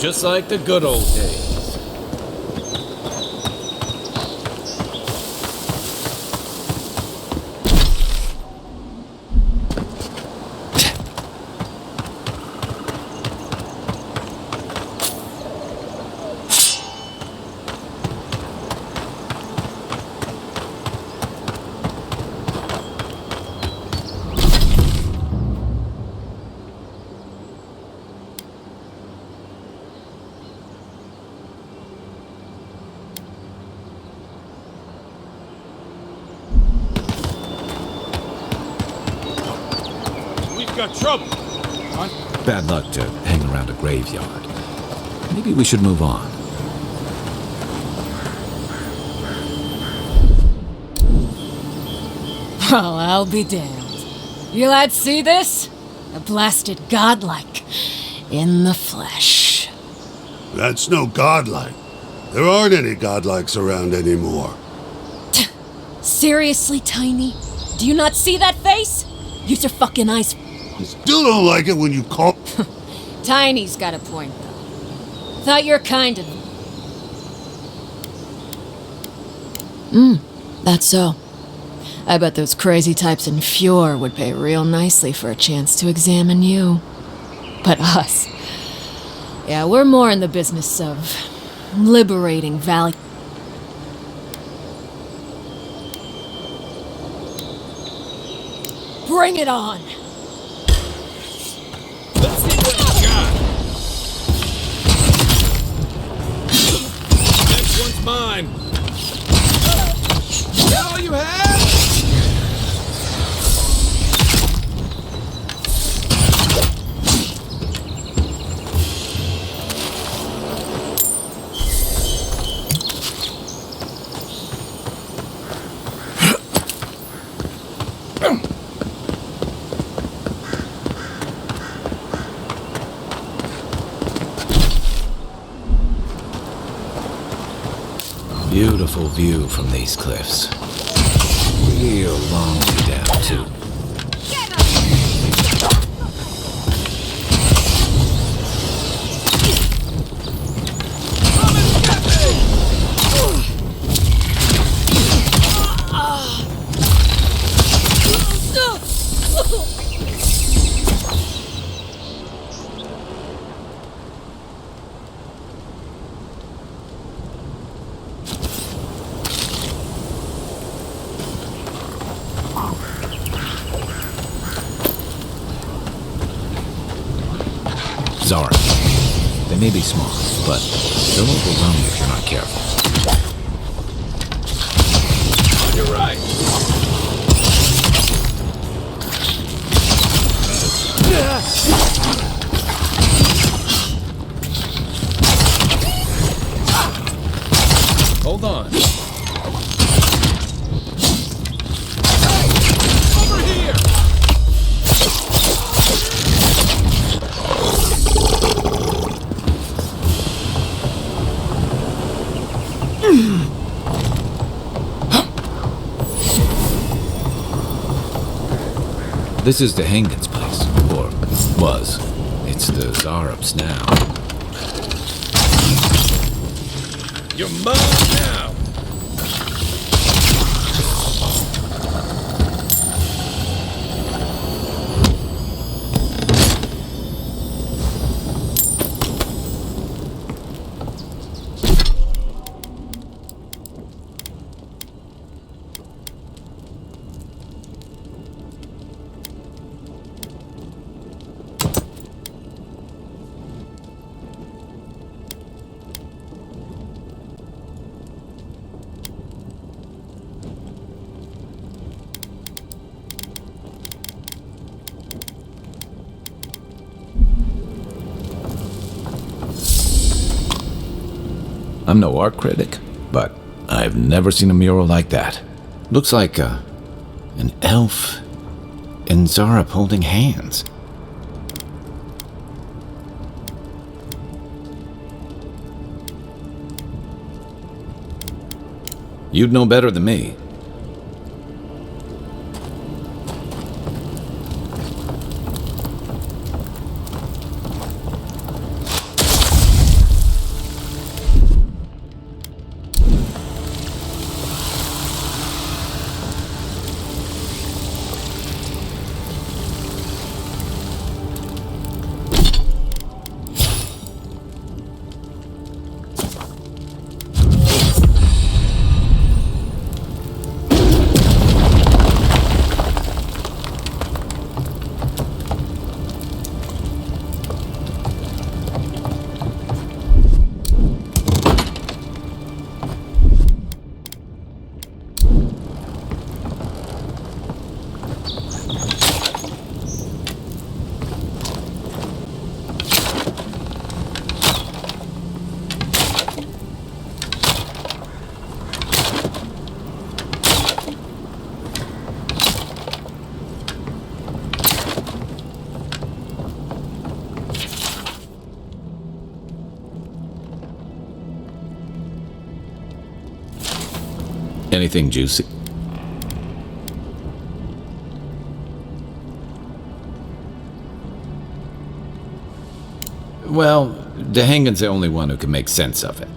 just like the good old days. Got trouble. Bad luck to hang around a graveyard. Maybe we should move on. Well, I'll be damned. You lads see this? A blasted godlike. In the flesh. That's no godlike. There aren't any godlikes around anymore. Seriously, Tiny? Do you not see that face? Use your fucking eyes. I still don't like it when you call... Tiny's got a point, though. Thought you're kind of... That's so. I bet those crazy types in Fjord would pay real nicely for a chance to examine you. But us... Yeah, we're more in the business of... liberating value. Bring it on! Let's see what you got. Next one's mine. Is that all you have? Beautiful view from these cliffs. Real long way down, too. Zara. They may be small, but they'll overwhelm you if you're not careful. You're right. Hold on. Over here! This is the Hangen's place, or was. It's the Zarup's now. You're mine now. I'm no art critic, but I've never seen a mural like that. Looks like an elf and Zarup holding hands. You'd know better than me. Anything juicy? Well, Dehangan's the only one who can make sense of it.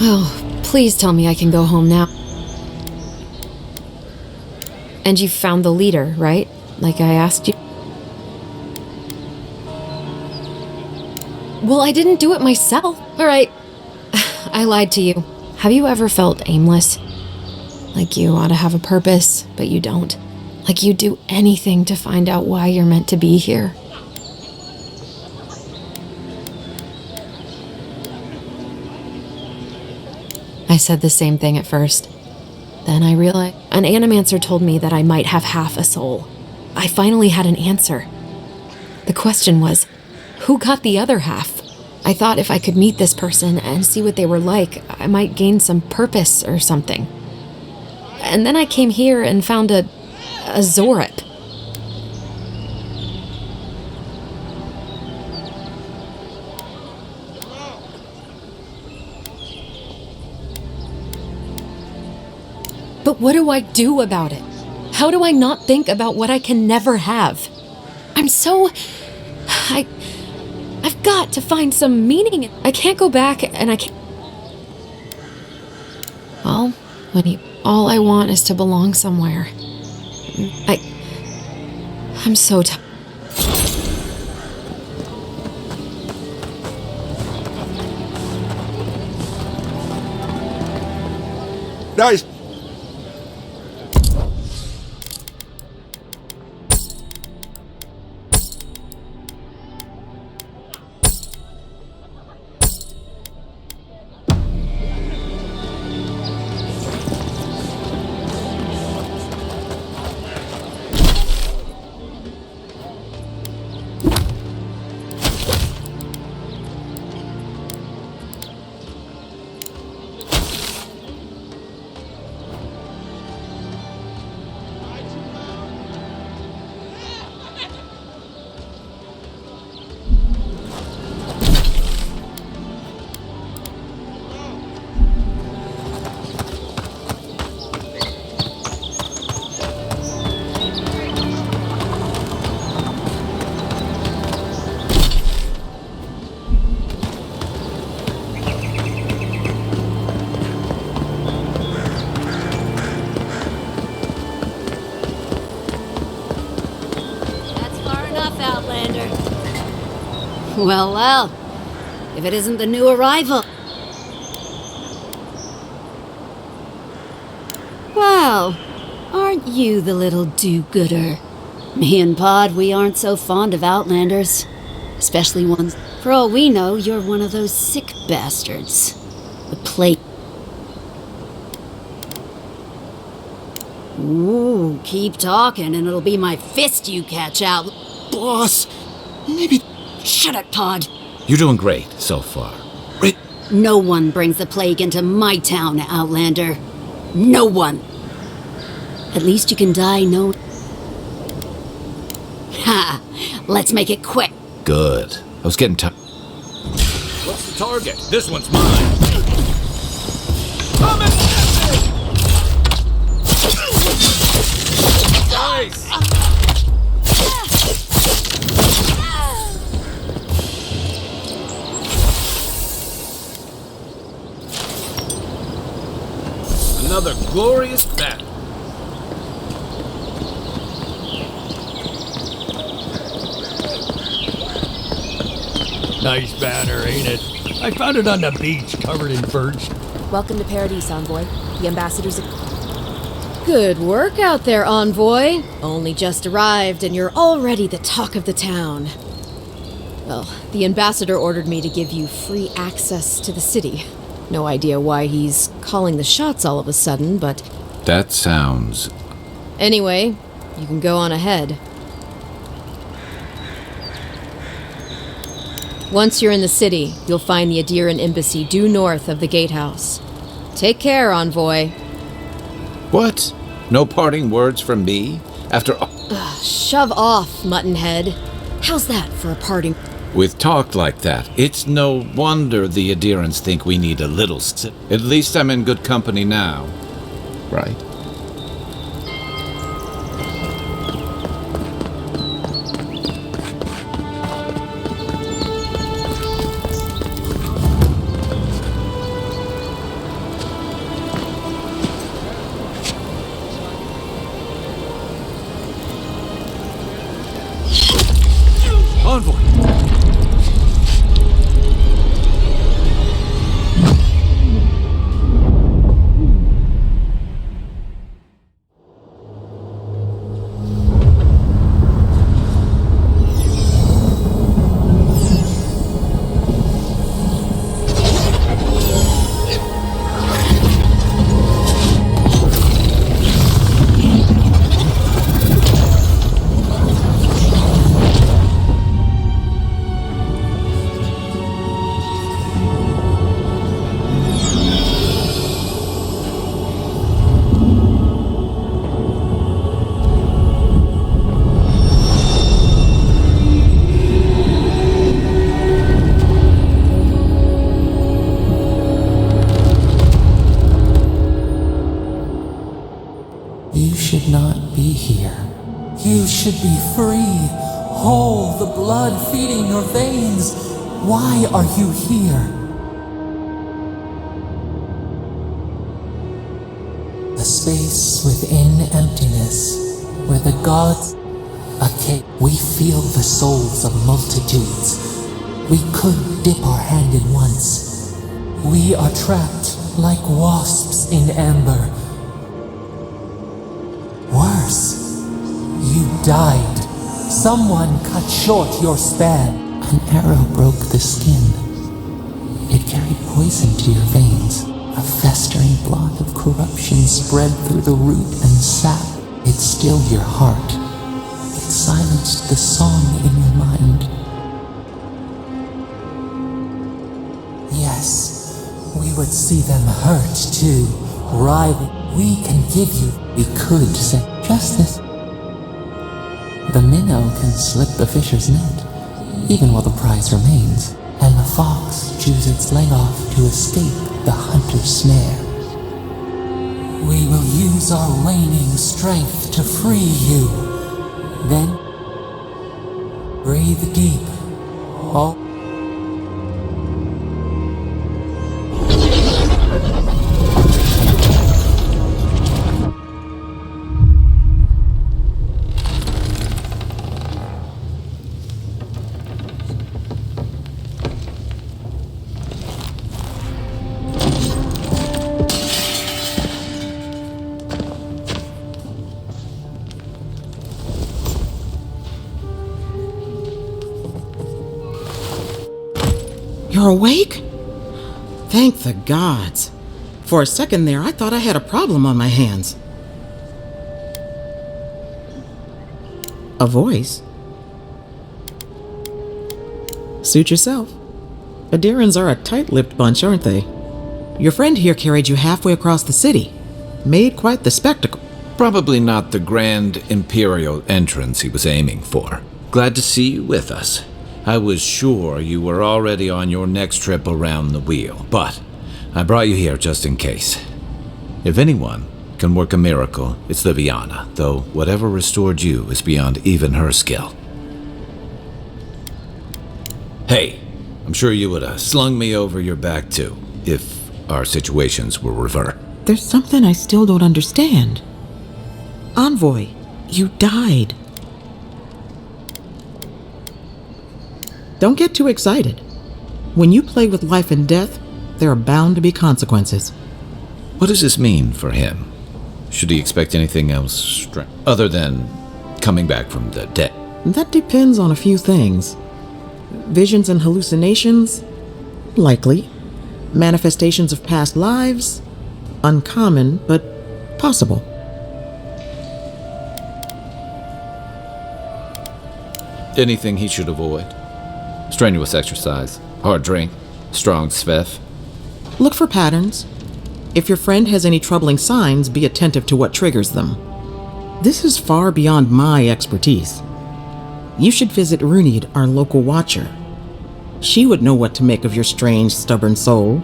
Oh, please tell me I can go home now. And you found the leader, right? Like I asked you? Well, I didn't do it myself. All right. I lied to you. Have you ever felt aimless? Like you ought to have a purpose, but you don't. Like you'd do anything to find out why you're meant to be here. I said the same thing at first. Then I realized an animancer told me that I might have half a soul. I finally had an answer. The question was, who got the other half? I thought if I could meet this person and see what they were like, I might gain some purpose or something. And then I came here and found a Zorip. But what do I do about it? How do I not think about what I can never have? I've got to find some meaning. I can't go back and I can't... Well, all I want is to belong somewhere. I'm so tired. Nice. Well, if it isn't the new arrival. Well, aren't you the little do-gooder? Me and Pod, we aren't so fond of Outlanders. Especially ones... For all we know, you're one of those sick bastards. The plague... Ooh, keep talking and it'll be my fist you catch out. Boss, maybe... Shut it, Pod. You're doing great so far. No one brings the plague into my town, Outlander. No one. At least you can die no... Ha! Let's make it quick. Good. I was getting tired. What's the target? This one's mine. Come and get me! Nice! Another glorious battle. Nice banner, ain't it? I found it on the beach, covered in birch. Welcome to Paradise, Envoy. The ambassador's... Good work out there, Envoy. Only just arrived, and you're already the talk of the town. Well, the ambassador ordered me to give you free access to the city. No idea why he's calling the shots all of a sudden, but... That sounds... Anyway, you can go on ahead. Once you're in the city, you'll find the Adiran embassy due north of the gatehouse. Take care, Envoy. What? No parting words from me? After all... Shove off, Muttonhead. How's that for a parting... With talk like that, it's no wonder the Adirans think we need a little At least I'm in good company now. Right? Envoy! You should not be here. You should be free, whole, the blood feeding your veins. Why are you here? A space within emptiness, where the gods... Okay, we feel the souls of multitudes. We could dip our hand in once. We are trapped like wasps in amber. Worse, you died. Someone cut short your span. An arrow broke the skin. It carried poison to your veins. A festering blot of corruption spread through the root and sap. It stilled your heart. It silenced the song in your mind. Yes, we would see them hurt too, writhing. We can give you, we could say, justice. The minnow can slip the fisher's net, even while the prize remains, and the fox chews its leg off to escape the hunter's snare. We will use our waning strength to free you. Then, breathe deep. All You're awake? Thank the gods. For a second there, I thought I had a problem on my hands. A voice? Suit yourself. Adirans are a tight-lipped bunch, aren't they? Your friend here carried you halfway across the city. Made quite the spectacle. Probably not the grand imperial entrance he was aiming for. Glad to see you with us. I was sure you were already on your next trip around the wheel, but I brought you here just in case. If anyone can work a miracle, it's Liviana, though whatever restored you is beyond even her skill. Hey, I'm sure you would have slung me over your back too, if our situations were reversed. There's something I still don't understand. Envoy, you died. Don't get too excited. When you play with life and death, there are bound to be consequences. What does this mean for him? Should he expect anything else other than coming back from the dead? That depends on a few things. Visions and hallucinations? Likely. Manifestations of past lives? Uncommon, but possible. Anything he should avoid? Strenuous exercise, hard drink, strong sveff? Look for patterns. If your friend has any troubling signs, be attentive to what triggers them. This is far beyond my expertise. You should visit Runid, our local watcher. She would know what to make of your strange, stubborn soul.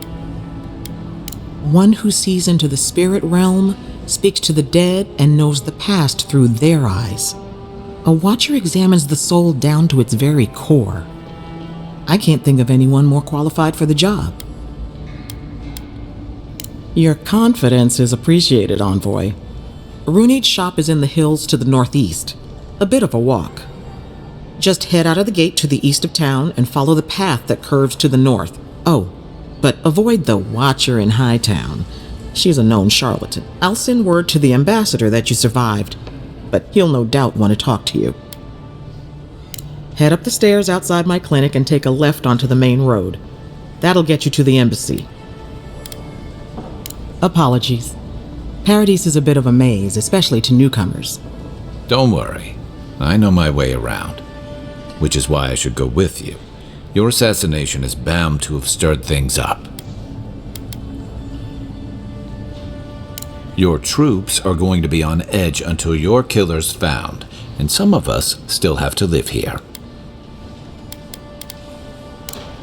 One who sees into the spirit realm, speaks to the dead, and knows the past through their eyes. A watcher examines the soul down to its very core. I can't think of anyone more qualified for the job. Your confidence is appreciated, Envoy. Runid's shop is in the hills to the northeast. A bit of a walk. Just head out of the gate to the east of town and follow the path that curves to the north. Oh, but avoid the Watcher in Hightown. She's a known charlatan. I'll send word to the ambassador that you survived, but he'll no doubt want to talk to you. Head up the stairs outside my clinic and take a left onto the main road. That'll get you to the embassy. Apologies. Paradise is a bit of a maze, especially to newcomers. Don't worry. I know my way around. Which is why I should go with you. Your assassination is bound to have stirred things up. Your troops are going to be on edge until your killer's found, and some of us still have to live here.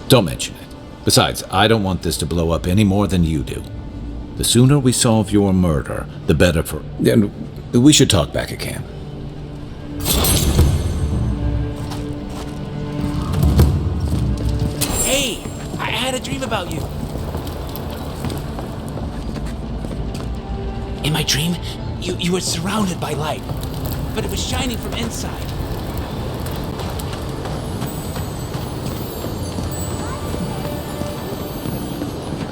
Don't mention it. Besides, I don't want this to blow up any more than you do. The sooner we solve your murder, the better for... And we should talk back at camp. Hey, I had a dream about you. In my dream, you were surrounded by light, but it was shining from inside.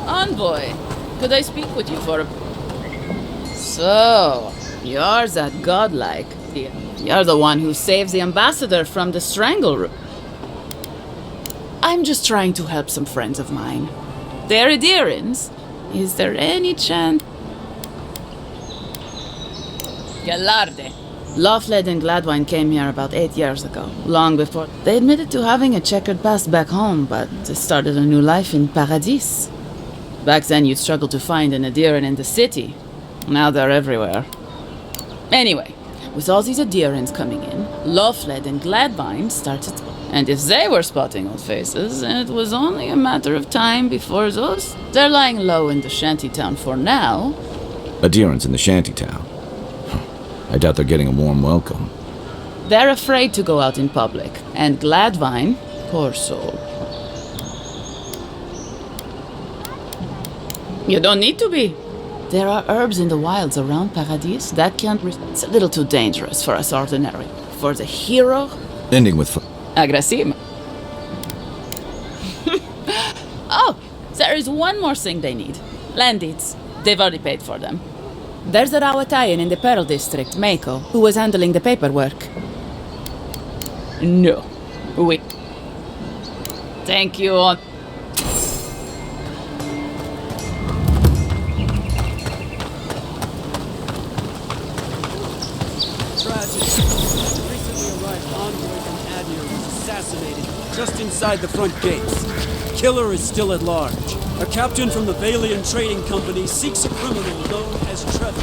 Envoy, could I speak with you for a... So, you're that godlike. You're the one who saves the ambassador from the strangle room. I'm just trying to help some friends of mine. They're Edirans. Is there any chance... Galarde. Loughled and Gladwine came here about 8 years ago, long before. They admitted to having a checkered past back home, but they started a new life in Paradis. Back then, you'd struggle to find an Ediran in the city. Now they're everywhere. Anyway, with all these Edirans coming in, Loughled and Gladwine started... And if they were spotting old faces, it was only a matter of time before those... They're lying low in the shantytown for now. Adherents in the shantytown. I doubt they're getting a warm welcome. They're afraid to go out in public. And Gladwine, poor soul. You don't need to be. There are herbs in the wilds around Paradis that can't... It's a little too dangerous for us ordinary. For the hero... Ending with... Agressive. Oh, there is one more thing they need. Land deeds. They've already paid for them. There's a Rawatayan in the Pearl District, Mako, who was handling the paperwork. No. We... Thank you. Just inside the front gates. Killer is still at large. A captain from the Valian Trading Company seeks a criminal known as Trevor.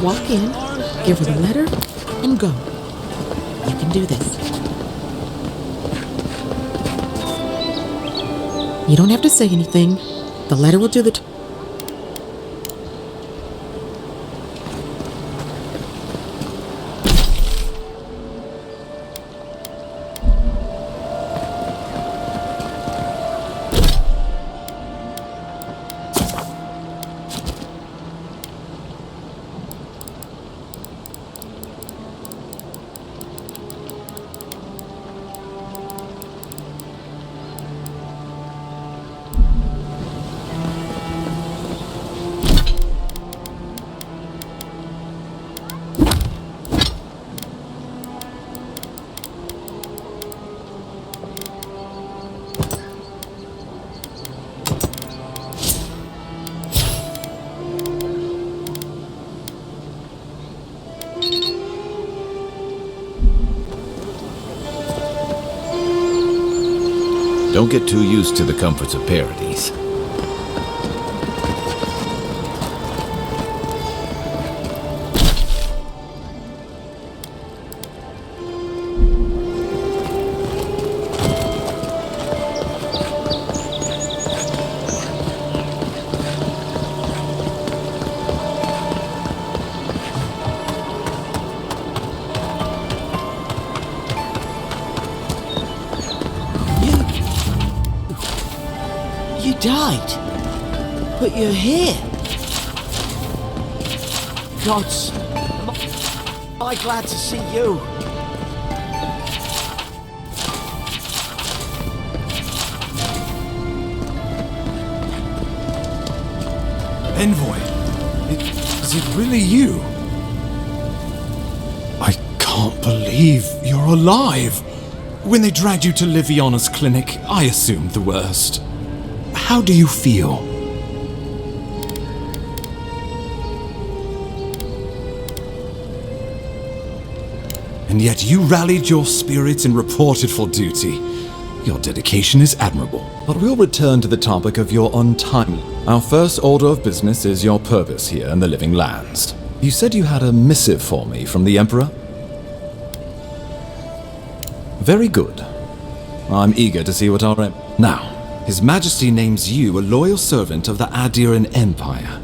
Walk in, give her the letter, and go. You can do this. You don't have to say anything. The letter will do the... Don't get too used to the comforts of Paradise. You died, but you're here. Gods, am I glad to see you. Envoy, is it really you? I can't believe you're alive. When they dragged you to Liviana's clinic, I assumed the worst. How do you feel? And yet you rallied your spirits and reported for duty. Your dedication is admirable. But we'll return to the topic of your untimely. Our first order of business is your purpose here in the Living Lands. You said you had a missive for me from the Emperor? Very good. I'm eager to see what our... Now, His Majesty names you a loyal servant of the Adiran Empire,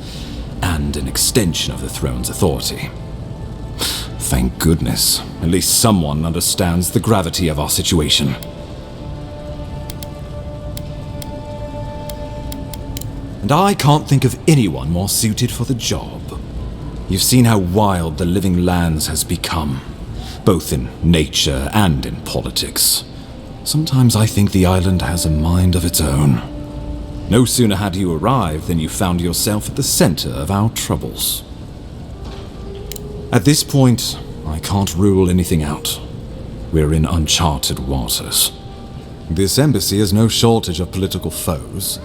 and an extension of the throne's authority. Thank goodness. At least someone understands the gravity of our situation. And I can't think of anyone more suited for the job. You've seen how wild the Living Lands has become, both in nature and in politics. Sometimes I think the island has a mind of its own. No sooner had you arrived than you found yourself at the center of our troubles. At this point, I can't rule anything out. We're in uncharted waters. This embassy has no shortage of political foes,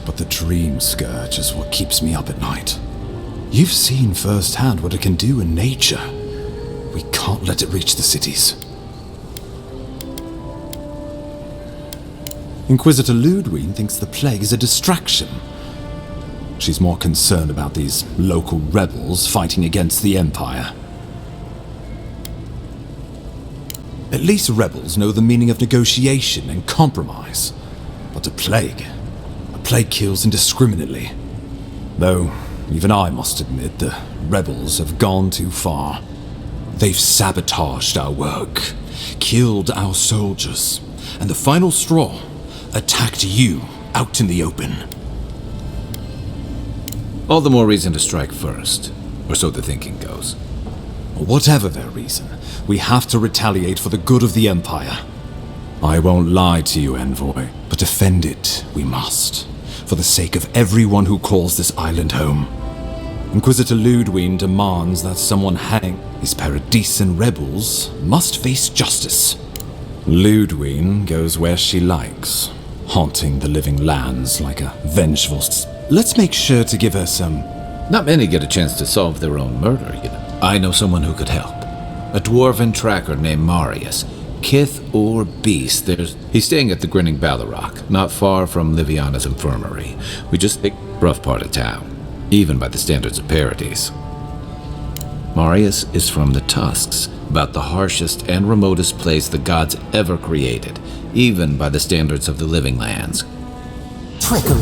but the dream scourge is what keeps me up at night. You've seen firsthand what it can do in nature. We can't let it reach the cities. Inquisitor Ludwig thinks the plague is a distraction. She's more concerned about these local rebels fighting against the Empire. At least rebels know the meaning of negotiation and compromise. But a plague kills indiscriminately. Though, even I must admit, the rebels have gone too far. They've sabotaged our work, killed our soldiers, and the final straw, attacked you out in the open. All the more reason to strike first, or so the thinking goes. Whatever their reason, we have to retaliate for the good of the Empire. I won't lie to you, Envoy, but defend it we must, for the sake of everyone who calls this island home. Inquisitor Ludwig demands that someone hang these Paradisian rebels must face justice. Ludwig goes where she likes, haunting the Living Lands like a vengeful... Let's make sure to give her some... Not many get a chance to solve their own murder, you know. I know someone who could help. A dwarven tracker named Marius. Kith or beast, he's staying at the Grinning Ballarrock, not far from Liviana's infirmary. We just picked rough part of town, even by the standards of Paradise. Marius is from the Tusks, about the harshest and remotest place the gods ever created, even by the standards of the Living Lands. Trickery,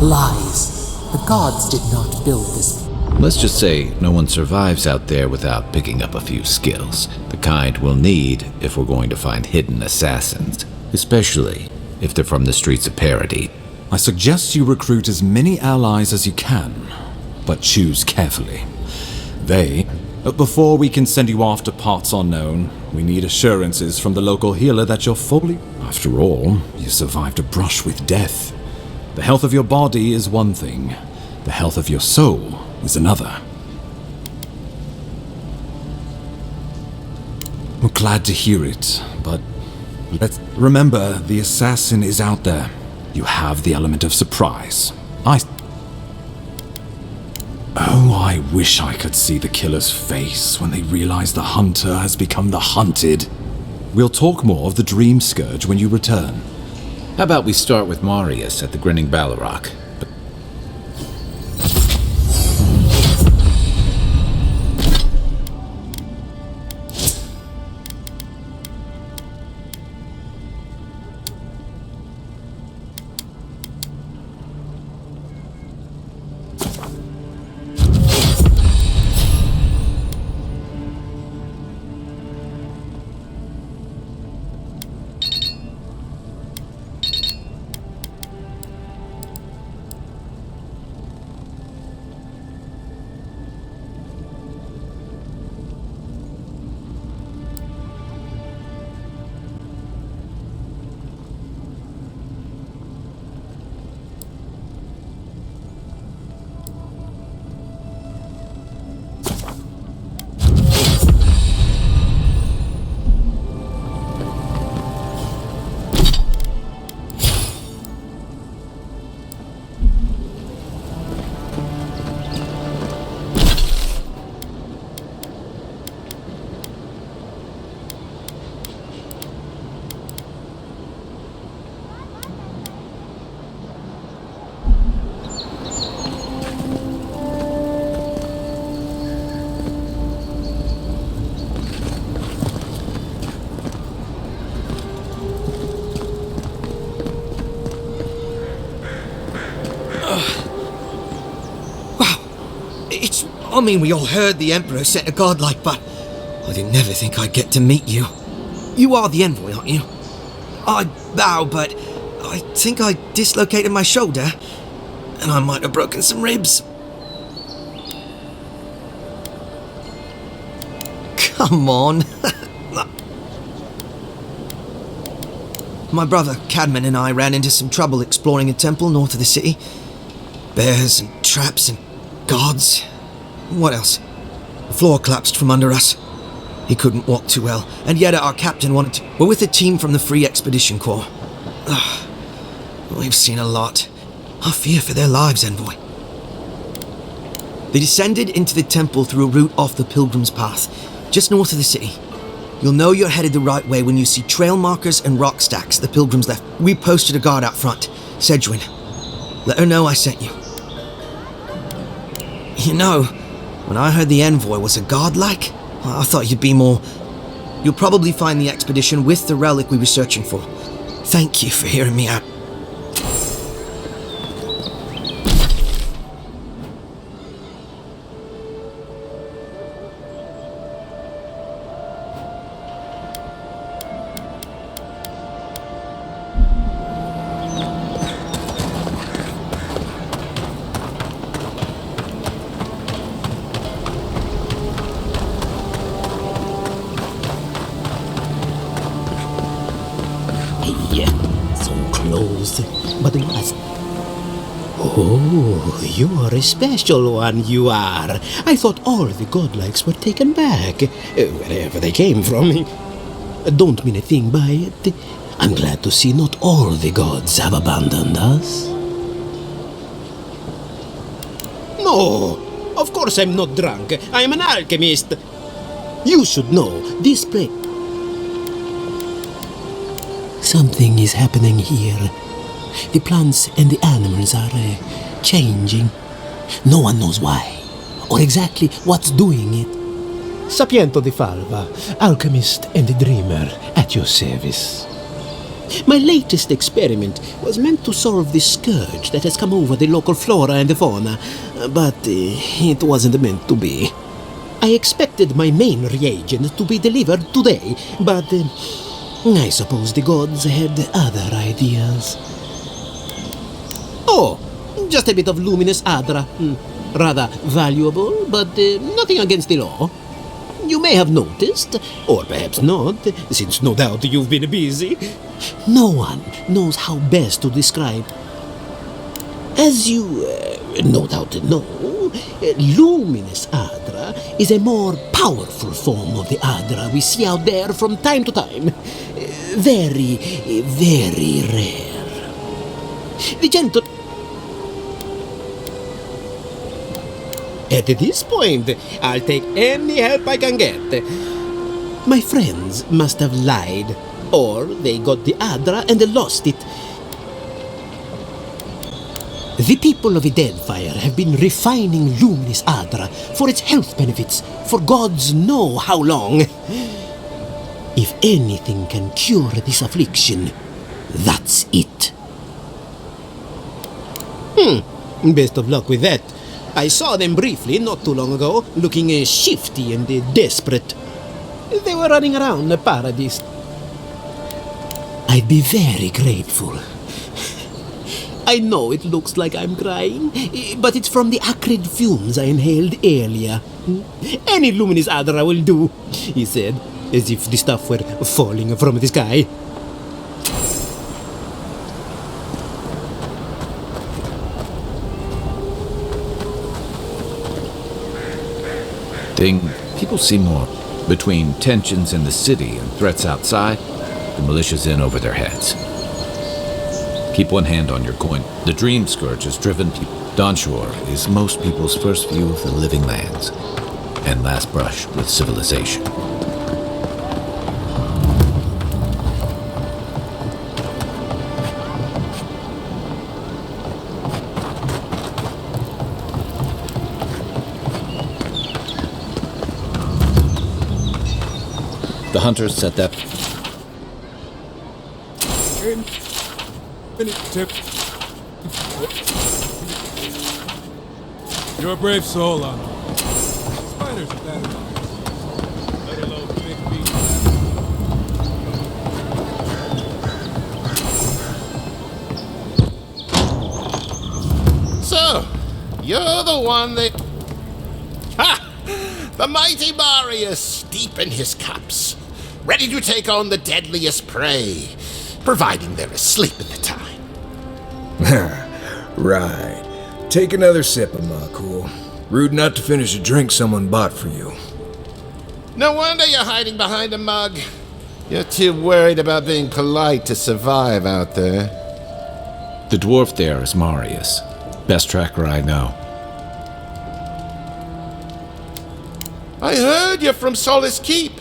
lies. The gods did not build this. Let's just say no one survives out there without picking up a few skills, the kind we'll need if we're going to find hidden assassins, especially if they're from the streets of Paradise. I suggest you recruit as many allies as you can, but choose carefully. Before we can send you off to parts unknown, we need assurances from the local healer that you're fully... After all, you survived a brush with death. The health of your body is one thing, the health of your soul is another. I'm glad to hear it, but let's remember the assassin is out there. You have the element of surprise. I wish I could see the killer's face when they realize the hunter has become the hunted. We'll talk more of the Dream Scourge when you return. How about we start with Marius at the Grinning Balrog? I mean, we all heard the Emperor sent a godlike, but I didn't never think I'd get to meet you. You are the envoy, aren't you? I bow, but I think I dislocated my shoulder, and I might have broken some ribs. Come on. My brother Cadman and I ran into some trouble exploring a temple north of the city. Bears and traps and guards. What else? The floor collapsed from under us. He couldn't walk too well, and yet our captain wanted to. We're with a team from the Free Expedition Corps. We've seen a lot. I fear for their lives, envoy. They descended into the temple through a route off the Pilgrim's Path, just north of the city. You'll know you're headed the right way when you see trail markers and rock stacks the Pilgrims left. We posted a guard out front, Sedgwin. Let her know I sent you. You know, when I heard the envoy was a godlike, I thought you'd be more. You'll probably find the expedition with the relic we were searching for. Thank you for hearing me out. But it was... Oh, you are a special one, you are. I thought all the godlikes were taken back, wherever they came from. Don't mean a thing by it. I'm glad to see not all the gods have abandoned us. No, of course I'm not drunk. I am an alchemist. You should know, this place... Something is happening here. The plants and the animals are changing. No one knows why, or exactly what's doing it. Sapiento di Falva, alchemist and dreamer, at your service. My latest experiment was meant to solve the scourge that has come over the local flora and the fauna, but it wasn't meant to be. I expected my main reagent to be delivered today, but I suppose the gods had other ideas. Oh, just a bit of luminous adra. Rather valuable, but nothing against the law. You may have noticed, or perhaps not, since no doubt you've been busy. No one knows how best to describe. As you no doubt know, luminous adra is a more powerful form of the adra we see out there from time to time. Very, very rare. The gentle... At this point, I'll take any help I can get. My friends must have lied, or they got the adra and lost it. The people of Edenfire have been refining Luminis Adra for its health benefits for gods know how long. If anything can cure this affliction, that's it. Best of luck with that. I saw them briefly not too long ago, looking shifty and desperate. They were running around the paradise. I'd be very grateful. I know it looks like I'm crying, but it's from the acrid fumes I inhaled earlier. Any Luminis Adra will do, he said, as if the stuff were falling from the sky. People see more. Between tensions in the city and threats outside, the militia's in over their heads. Keep one hand on your coin. The Dream Scourge has driven people. Dawnshore is most people's first view of the living lands and last brush with civilization. The hunters set that. You're a brave soul, Anna. Spiders are bad. Let alone big beasts. So, you're the one that... Ha! The mighty Marius, deep in his cups, ready to take on the deadliest prey, providing they're asleep at the time. Right. Take another sip of my cool. Rude not to finish a drink someone bought for you. No wonder you're hiding behind a mug. You're too worried about being polite to survive out there. The dwarf there is Marius. Best tracker I know. I heard you're from Solace Keep.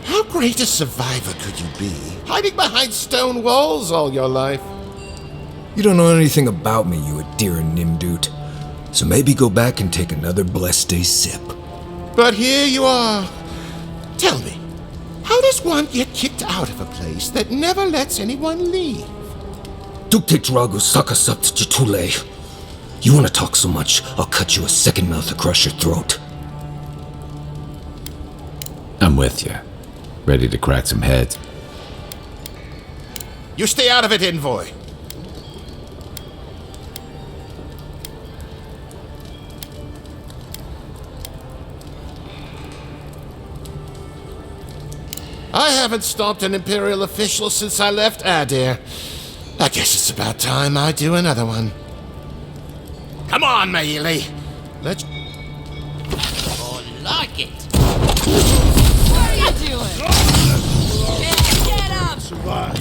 How great a survivor could you be, hiding behind stone walls all your life? You don't know anything about me, you Adira Nimdut. So maybe go back and take another blessed day sip. But here you are. Tell me, how does one get kicked out of a place that never lets anyone leave? Duktitragu Sakasapt Jitule. You want to talk so much, I'll cut you a second mouth across your throat. I'm with you. Ready to crack some heads. You stay out of it, Envoy. I haven't stopped an Imperial official since I left Adir. I guess it's about time I do another one. Come on, Maili. Let's... Oh, like it. What are you doing? Get up! Survives.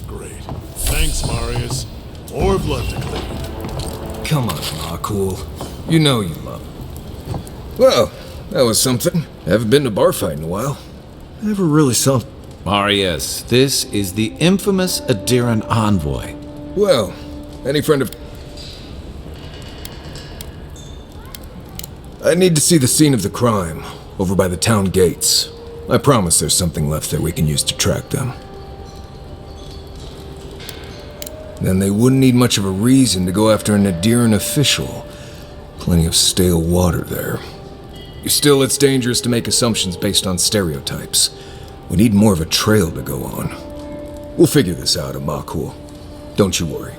Great. Thanks, Marius. More blood to clean. Come on, Makul. You know you love it. Well, that was something. Haven't been to bar fight in a while. Never really saw... Marius, this is the infamous Adiran envoy. Well, any friend of... I need to see the scene of the crime, over by the town gates. I promise there's something left there we can use to track them. Then they wouldn't need much of a reason to go after an Adiran official. Plenty of stale water there. Still, it's dangerous to make assumptions based on stereotypes. We need more of a trail to go on. We'll figure this out, Amakul. Don't you worry.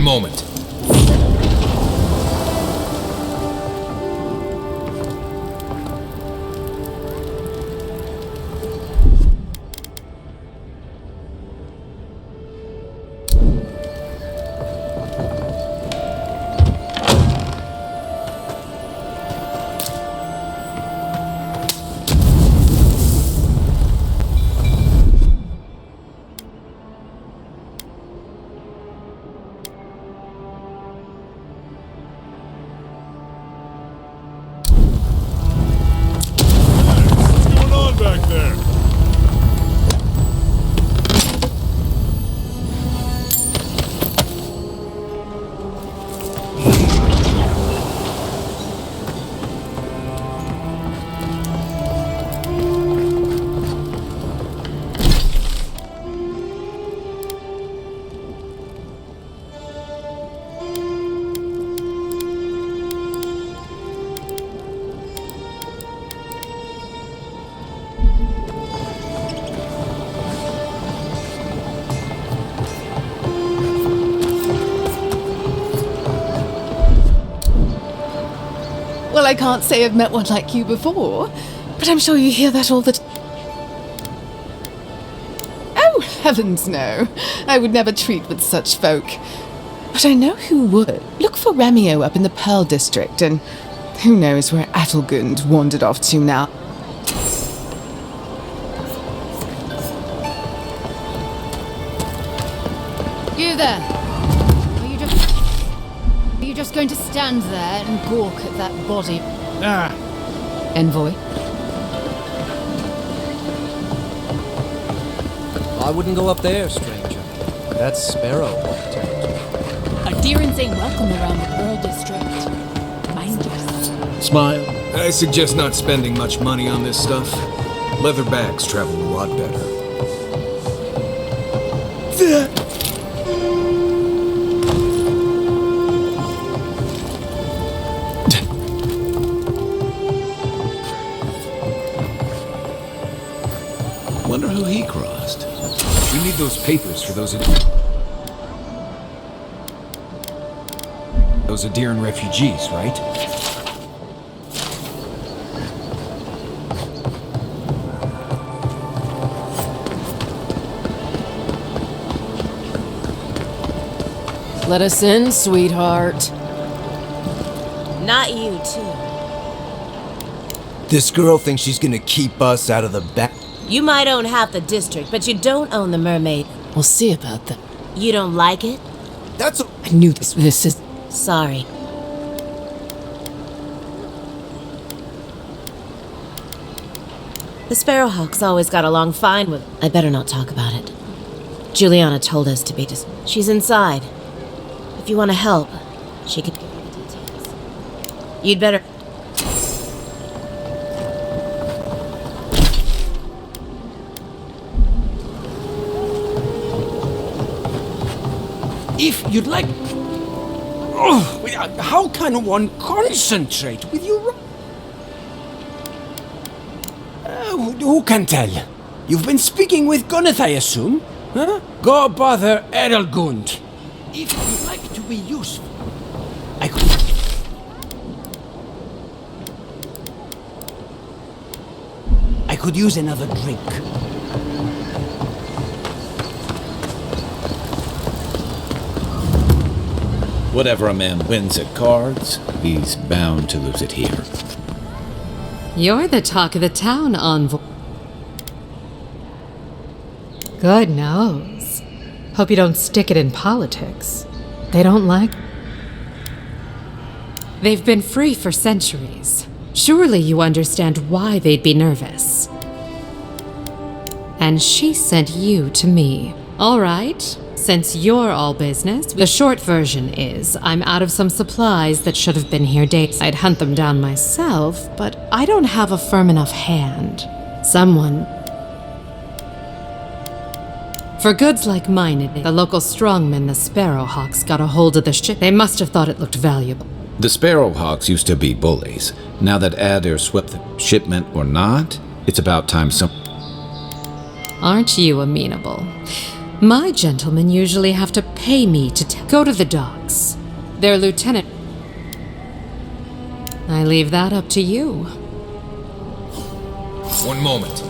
One moment. Back there. Well, I can't say I've met one like you before, but I'm sure you hear that all the time. Oh, heavens no. I would never treat with such folk. But I know who would. Look for Remio up in the Pearl District, and who knows where Adelgund wandered off to now. You there! Are you just going to stand there and gawk at that body? Envoy? I wouldn't go up there, stranger. That's Sparrowhawk territory. Adherents ain't welcome around the Pearl District. Mind yourself. Smile. I suggest not spending much money on this stuff. Leather bags travel a lot better. Wonder who he crossed. We need those papers for those Adiran refugees, right? Let us in, sweetheart. Not you, too. This girl thinks she's gonna keep us out of the back. You might own half the district, but you don't own the mermaid. We'll see about that. You don't like it? I knew this is... Sorry. The Sparrowhawks always got along fine with... I better not talk about it. Juliana told us to be just... She's inside. If you want to help, she could give you the details. You'd better... If you'd like... Oh, how can one concentrate with your... who can tell? You've been speaking with Gunneth, I assume? Huh? Go bother Edelgund. If you'd like to be useful, I could use another drink. Whatever a man wins at cards, he's bound to lose it here. You're the talk of the town, Envoy. Good knows. Hope you don't stick it in politics. They don't like... They've been free for centuries. Surely you understand why they'd be nervous. And she sent you to me. All right, since you're all business, the short version is I'm out of some supplies that should have been here days. I'd hunt them down myself, but I don't have a firm enough hand. Someone... For goods like mine, the local strongmen, the Sparrowhawks, got a hold of the ship. They must have thought it looked valuable. The Sparrowhawks used to be bullies. Now that Adair swept the shipment or not, it's about time some... Aren't you amenable? My gentlemen usually have to pay me to go to the docks. Their lieutenant... I leave that up to you. One moment.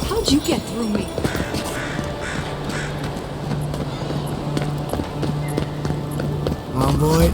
How'd you get through me? On, boy.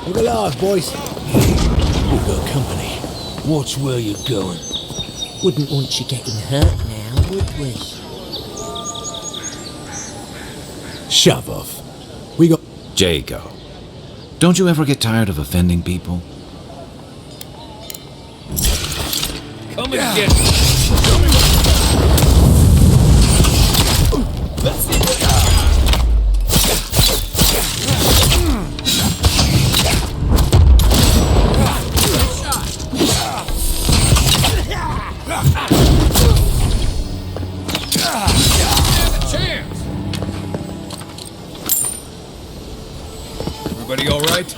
Look alive, boys. We've got company. Watch where you're going. Wouldn't want you getting hurt now, would we? Shove off. We got... Jago, don't you ever get tired of offending people? Come and get me. Let's see what... Everybody all right?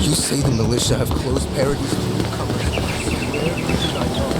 You say the militia have closed parodies to newcomers. Where should I go?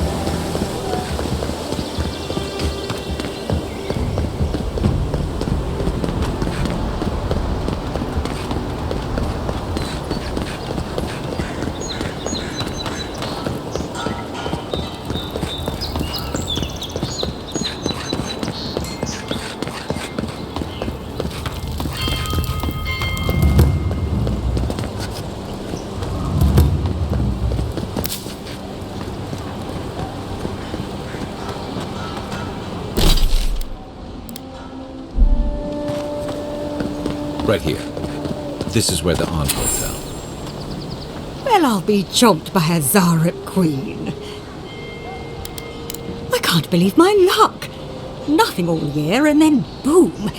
Right here. This is where the envoy fell. Well, I'll be chomped by a Zaret queen. I can't believe my luck. Nothing all year, and then boom!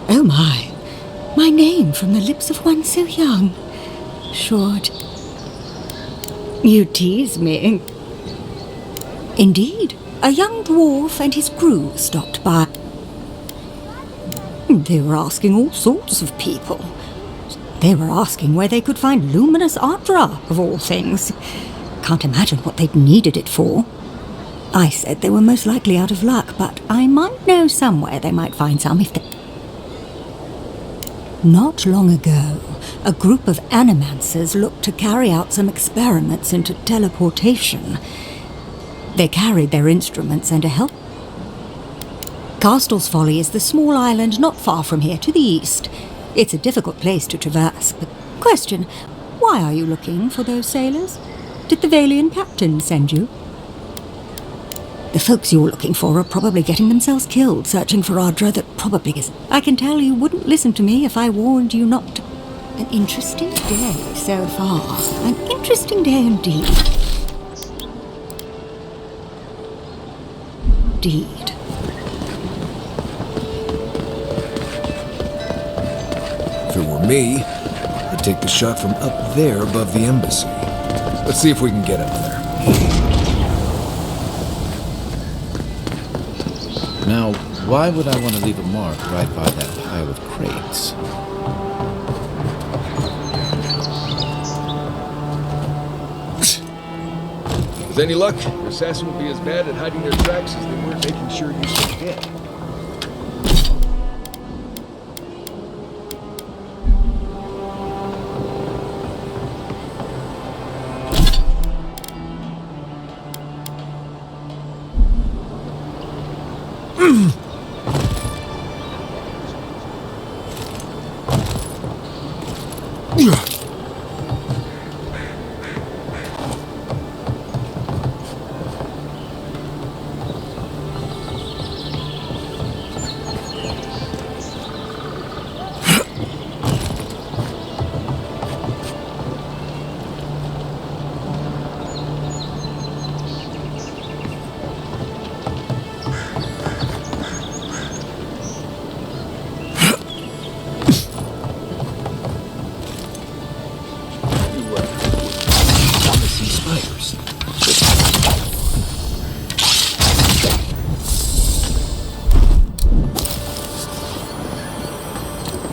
Oh my. My name from the lips of one so young. Short. You tease me. Indeed, a young dwarf and his crew stopped by. They were asking all sorts of people. They were asking where they could find luminous Adra, of all things. Can't imagine what they'd needed it for. I said they were most likely out of luck, but I might know somewhere they might find some if they... Not long ago, a group of animancers looked to carry out some experiments into teleportation. They carried their instruments and a help. Castle's Folly is the small island not far from here to the east. It's a difficult place to traverse, but... Question, why are you looking for those sailors? Did the Valian captain send you? The folks you're looking for are probably getting themselves killed searching for Adra that probably isn't. I can tell you wouldn't listen to me if I warned you not to. An interesting day so far. An interesting day indeed. Indeed. If it were me, I'd take the shot from up there above the embassy. Let's see if we can get up there. Now, why would I want to leave a mark right by that pile of crates? With any luck, your assassin will be as bad at hiding their tracks as they were at making sure you stay dead.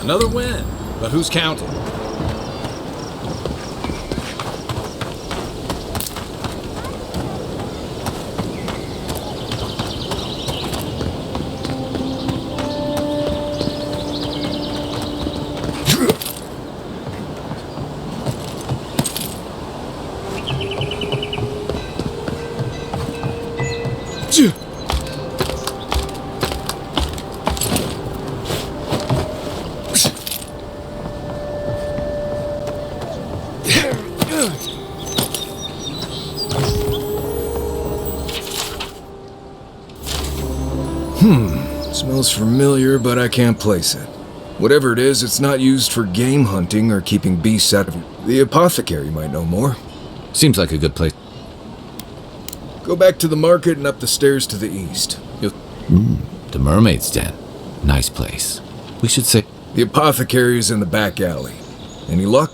Another win, but who's counting? Smells familiar, but I can't place it. Whatever it is, it's not used for game hunting or keeping beasts out of... The apothecary might know more. Seems like a good place. Go back to the market and up the stairs to the east. The Mermaid's Den. Nice place. We should say... The apothecary is in the back alley. Any luck?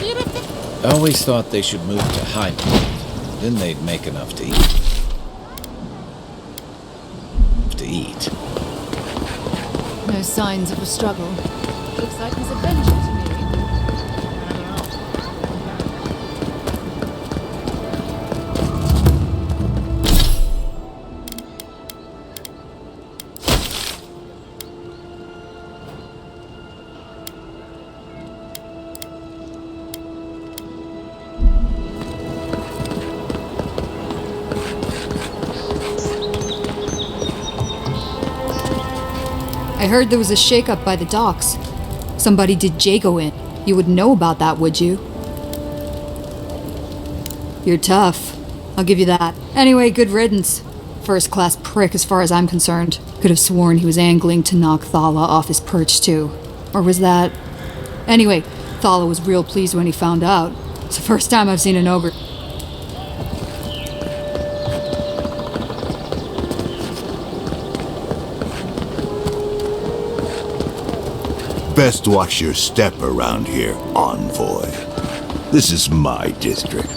I always thought they should move to high point. Then they'd make enough to eat. No signs of a struggle. Looks like his adventure to me. I heard there was a shakeup by the docks. Somebody did Jago in. You would know about that, would you? You're tough. I'll give you that. Anyway, good riddance. First-class prick as far as I'm concerned. Could have sworn he was angling to knock Thala off his perch, too. Or was that... Anyway, Thala was real pleased when he found out. It's the first time I've seen an ogre... Best watch your step around here, envoy. This is my district.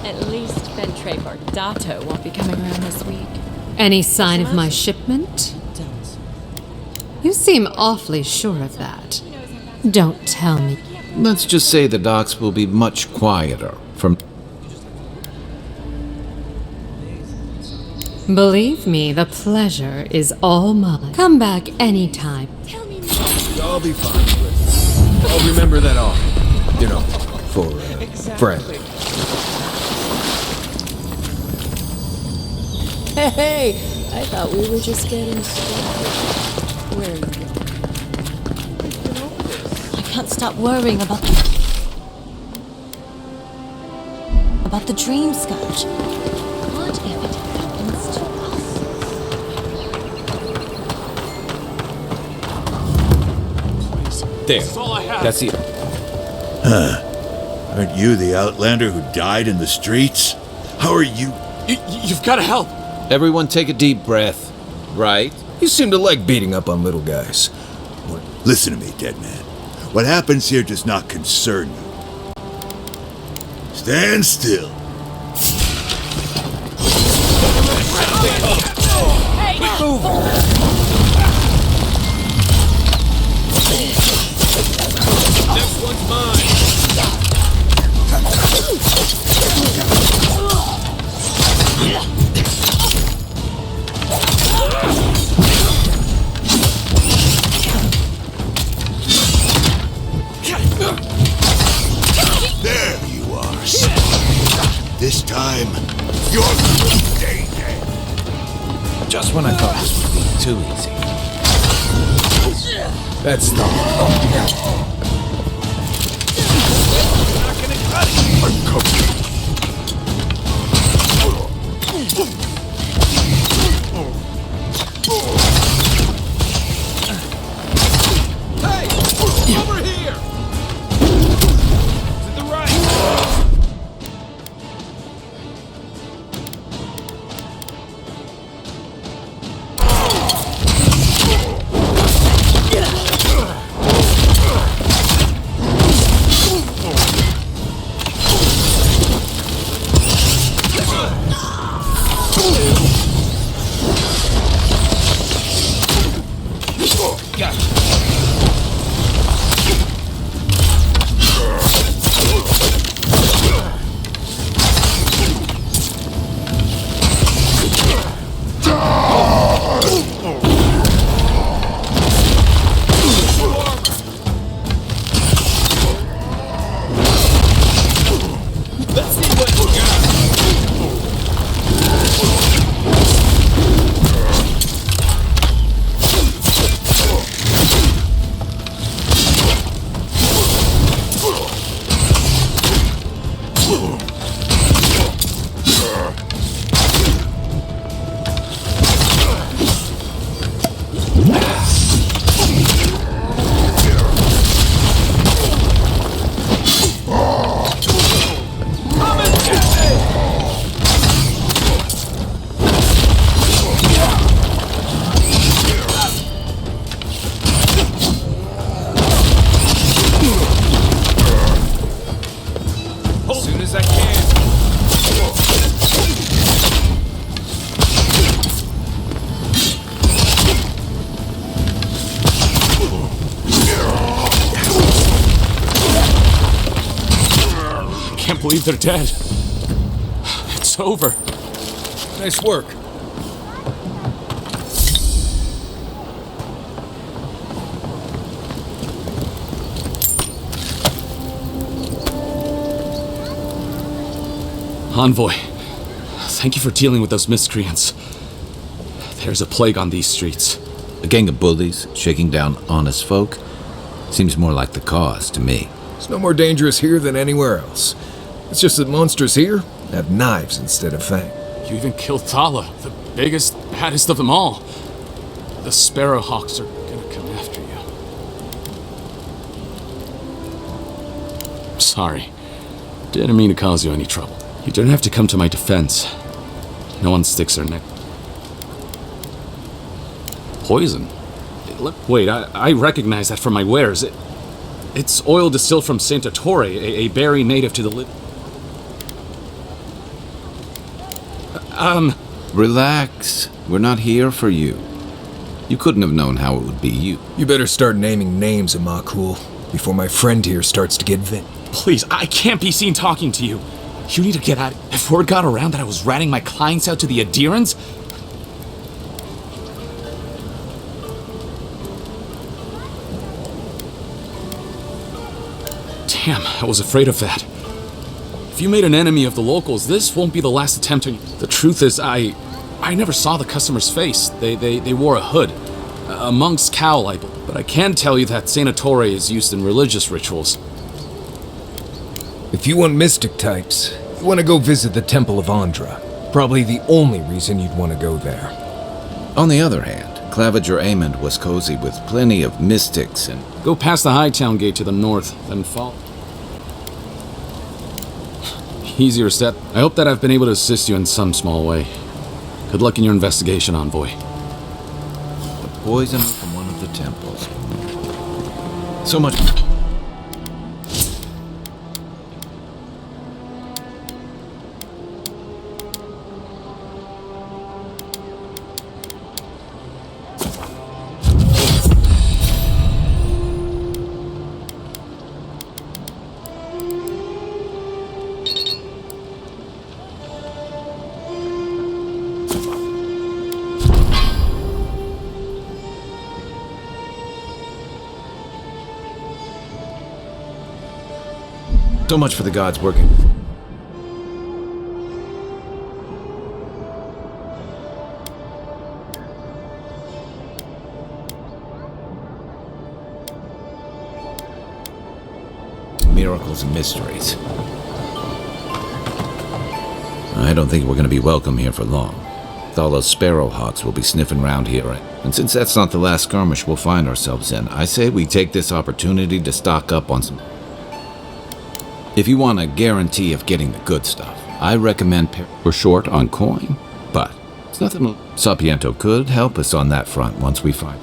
At least Bitrate or Dato won't be coming around this week. Any sign of my shipment? You seem awfully sure of that. Don't tell me. Let's just say the docks will be much quieter from... Believe me, the pleasure is all mine. Come back anytime. I'll be fine. I'll remember that all. You know, for friend. Hey, I thought we were just getting started. Where are you going? I can't stop worrying about the dream scotch. What if it happens to us? There. That's it. Huh. Aren't you the Outlander who died in the streets? How are you? You've got to help. Everyone take a deep breath. Right? You seem to like beating up on little guys. Listen to me, dead man. What happens here does not concern you. Stand still. Next one's mine. There you are. This time, you're staying dead. Just when I thought this would be too easy. That's not... Not gonna cut it. I'm coming. Hey! Over here! To the right! Let's see what you got. can't believe they're dead. It's over. Nice work. Envoy, thank you for dealing with those miscreants. There's a plague on these streets. A gang of bullies shaking down honest folk? Seems more like the cause to me. It's no more dangerous here than anywhere else. It's just that monsters here have knives instead of fangs. You even killed Thala, the biggest, baddest of them all. The Sparrowhawks are gonna come after you. Sorry. Didn't mean to cause you any trouble. You don't have to come to my defense. No one sticks their neck. Poison? Wait, I recognize that from my wares. It's oil distilled from Santa Torre, a berry native to the Relax. We're not here for you. You couldn't have known how it would be you. You better start naming names, Amakul, before my friend here starts to get vent. Please, I can't be seen talking to you. You need to get out. If word got around that I was ratting my clients out to the Adherents... Damn, I was afraid of that. If you made an enemy of the locals, this won't be the last attempt to... The truth is, I never saw the customer's face. They wore a hood. A monk's cowl, I believe. But I can tell you that Santa Torre is used in religious rituals. If you want mystic types, you want to go visit the Temple of Andra. Probably the only reason you'd want to go there. On the other hand, Claviger Amond was cozy with plenty of mystics and... Go past the Hightown Gate to the north, then follow. Easier said. I hope that I've been able to assist you in some small way. Good luck in your investigation, Envoy. The poison from one of the temples. So much... So much for the gods working. Miracles and mysteries. I don't think we're going to be welcome here for long. Thala's Sparrowhawks will be sniffing around here, and since that's not the last skirmish we'll find ourselves in, I say we take this opportunity to stock up on some... If you want a guarantee of getting the good stuff, I recommend we're short on coin, but it's nothing. Sapiento could help us on that front once we find.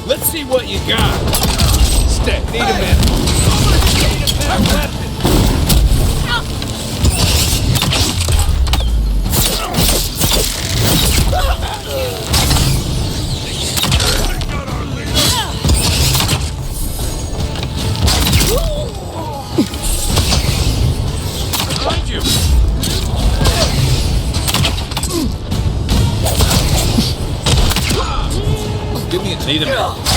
Let's see what you got. Step, need a minute. Need a better weapon. Behind you. Give me a need a minute.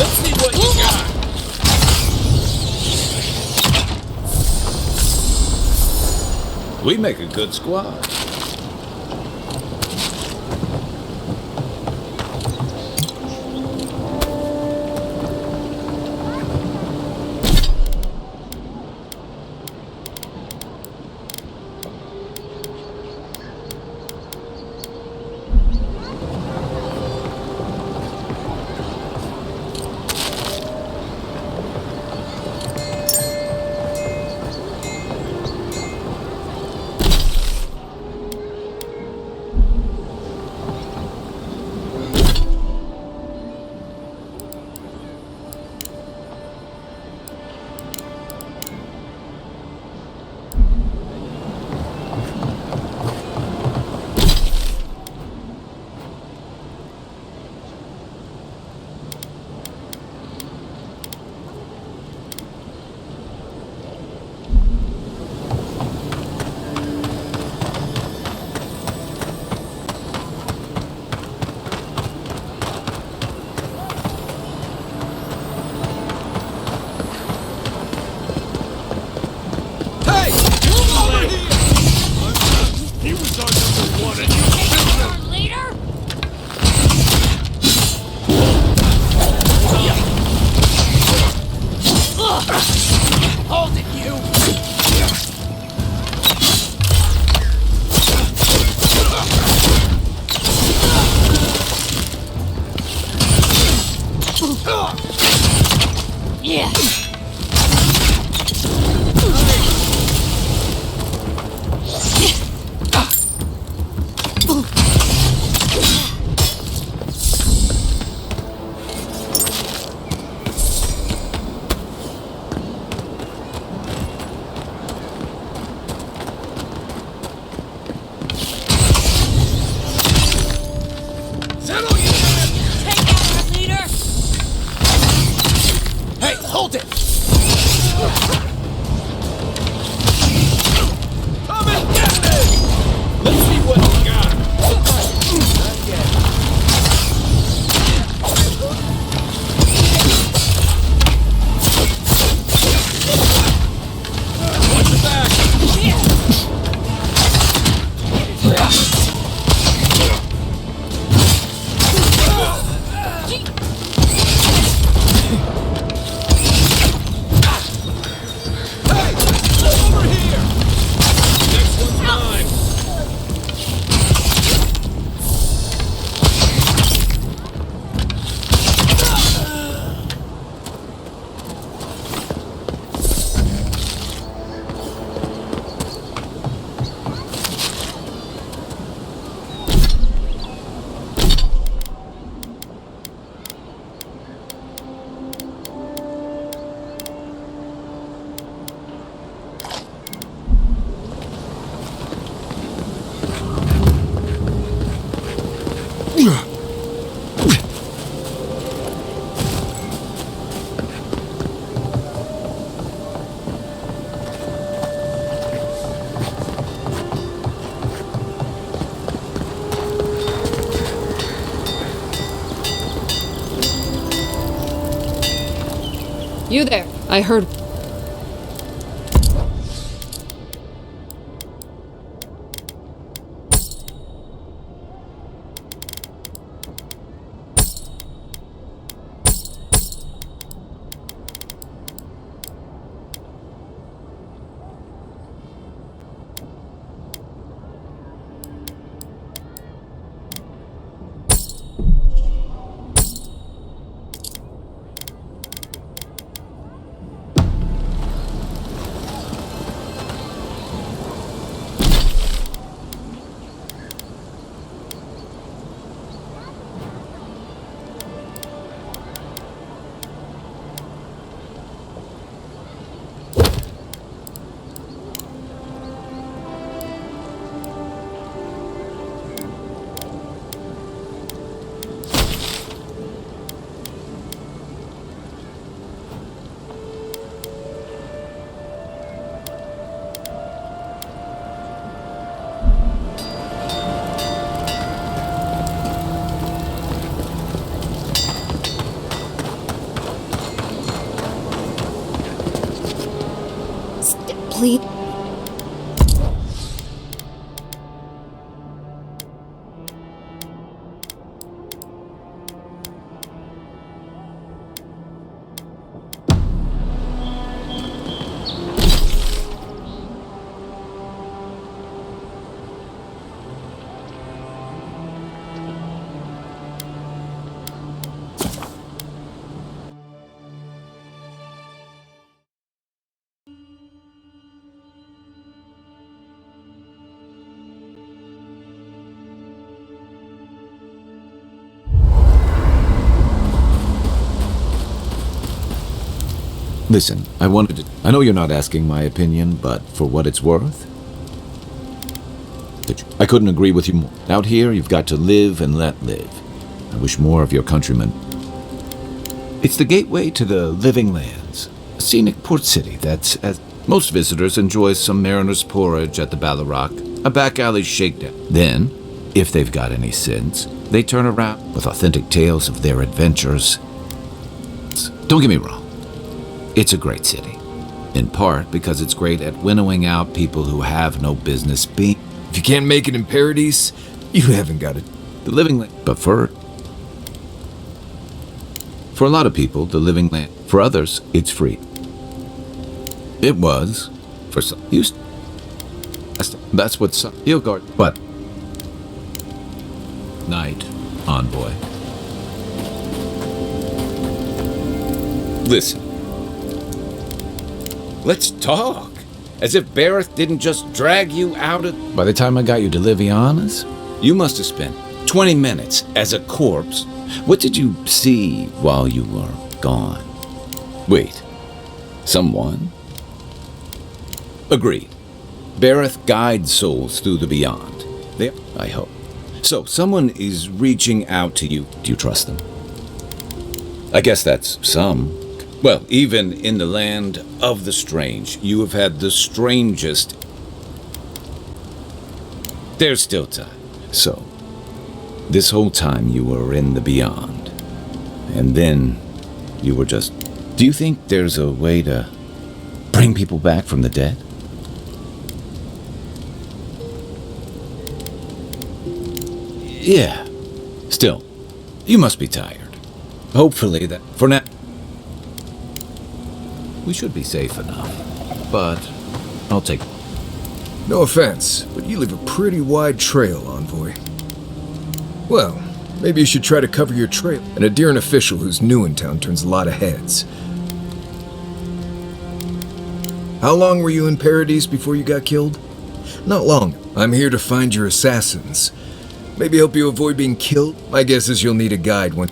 Let's see what you got. We make a good squad. Hold it, you! Yeah! Settle you! Take out our leader! Hey, hold it! Come and get me! Let's see what you got. Not yet. Watch your back! Over here! Next one's mine! You there. I heard. please. Listen, I know you're not asking my opinion, but for what it's worth, I couldn't agree with you more. Out here, you've got to live and let live. I wish more of your countrymen. It's the gateway to the living lands, a scenic port city that's, as most visitors enjoy some mariner's porridge at the Ballarock, a back alley shakedown. Then, if they've got any sense, they turn around with authentic tales of their adventures. Don't get me wrong. It's a great city, in part because it's great at winnowing out people who have no business being. If you can't make it in Paradise, you haven't got it. The living land. But for a lot of people, the living land. For others, it's free. It was. For some. That's what some. Ilgard. But. Night, envoy. Listen. Let's talk. As if Bareth didn't just drag you out of... By the time I got you to Liviana's, you must have spent 20 minutes as a corpse. What did you see while you were gone? Wait. Someone? Agreed. Bareth guides souls through the beyond. I hope. So, someone is reaching out to you. Do you trust them? I guess that's some. Well, even in the land of the strange, you have had the strangest. There's still time. So, this whole time you were in the beyond. And then you were just... Do you think there's a way to bring people back from the dead? Yeah. Still, you must be tired. Hopefully that... For now... We should be safe enough, but I'll take... No offense, but you leave a pretty wide trail, envoy. Well, maybe you should try to cover your trail. An Adyrn official who's new in town turns a lot of heads. How long were you in Paradise before you got killed? Not long. I'm here to find your assassins. Maybe help you avoid being killed? My guess is you'll need a guide when...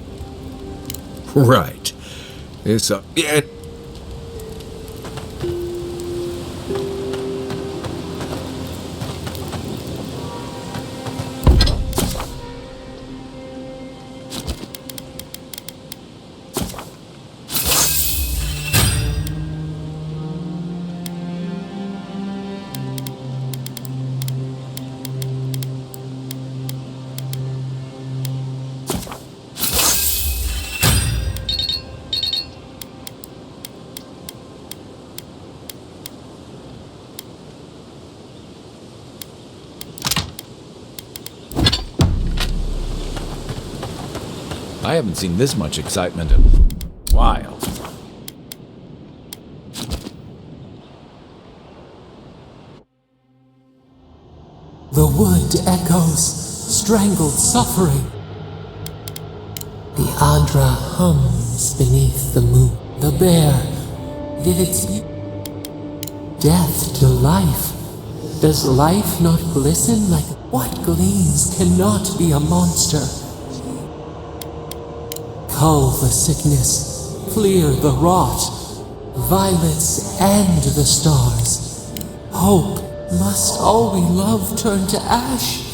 Right. Yeah... I haven't seen this much excitement in a while. The wood echoes, strangled suffering. The Adra hums beneath the moon. The bear, did it speak death to life? Does life not glisten like what gleams cannot be a monster? Cull the sickness, clear the rot, violets and the stars. Hope, must all we love turn to ash?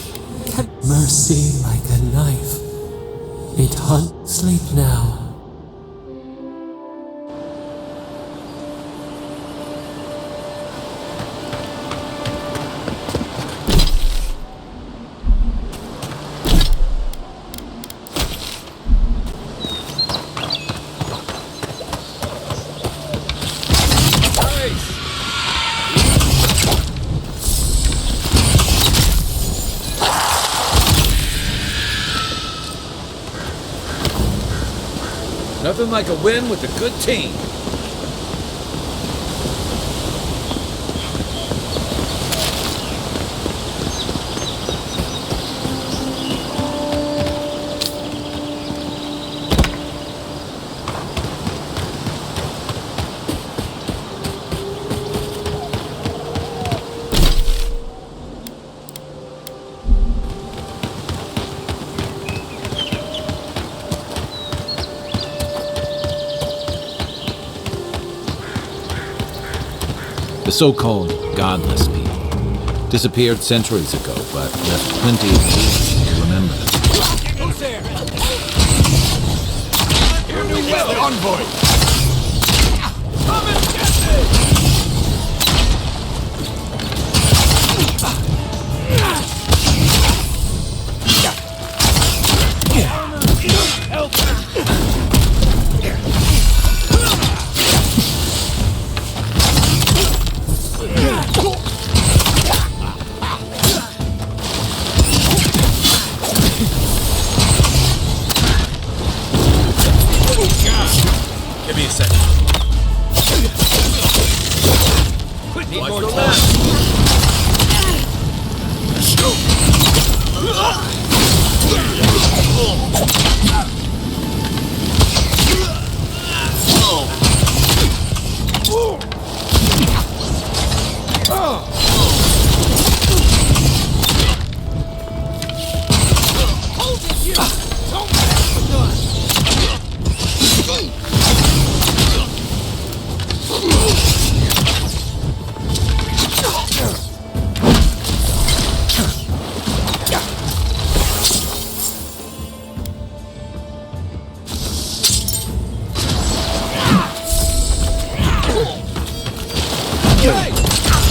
Can mercy like a knife? It hunt, sleep now. Nothing like a win with a good team. The so-called godless people disappeared centuries ago, but left plenty of clues to remember them. Who's there? Your new envoy! Come and get me! Give me a second. Need Watch more the time. left. Hold it, you! Don't mess with us! Hey!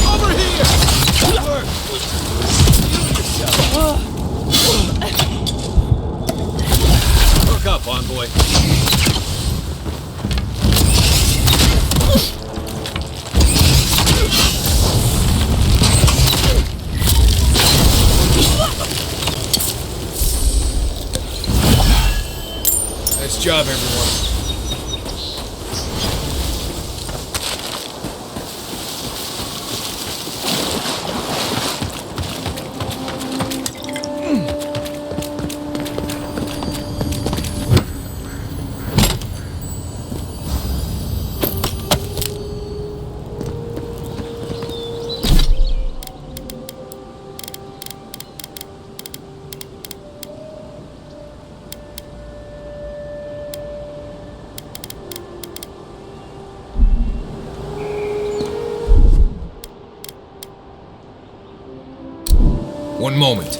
Over here! Hook up, envoy. Nice job, everyone. One moment.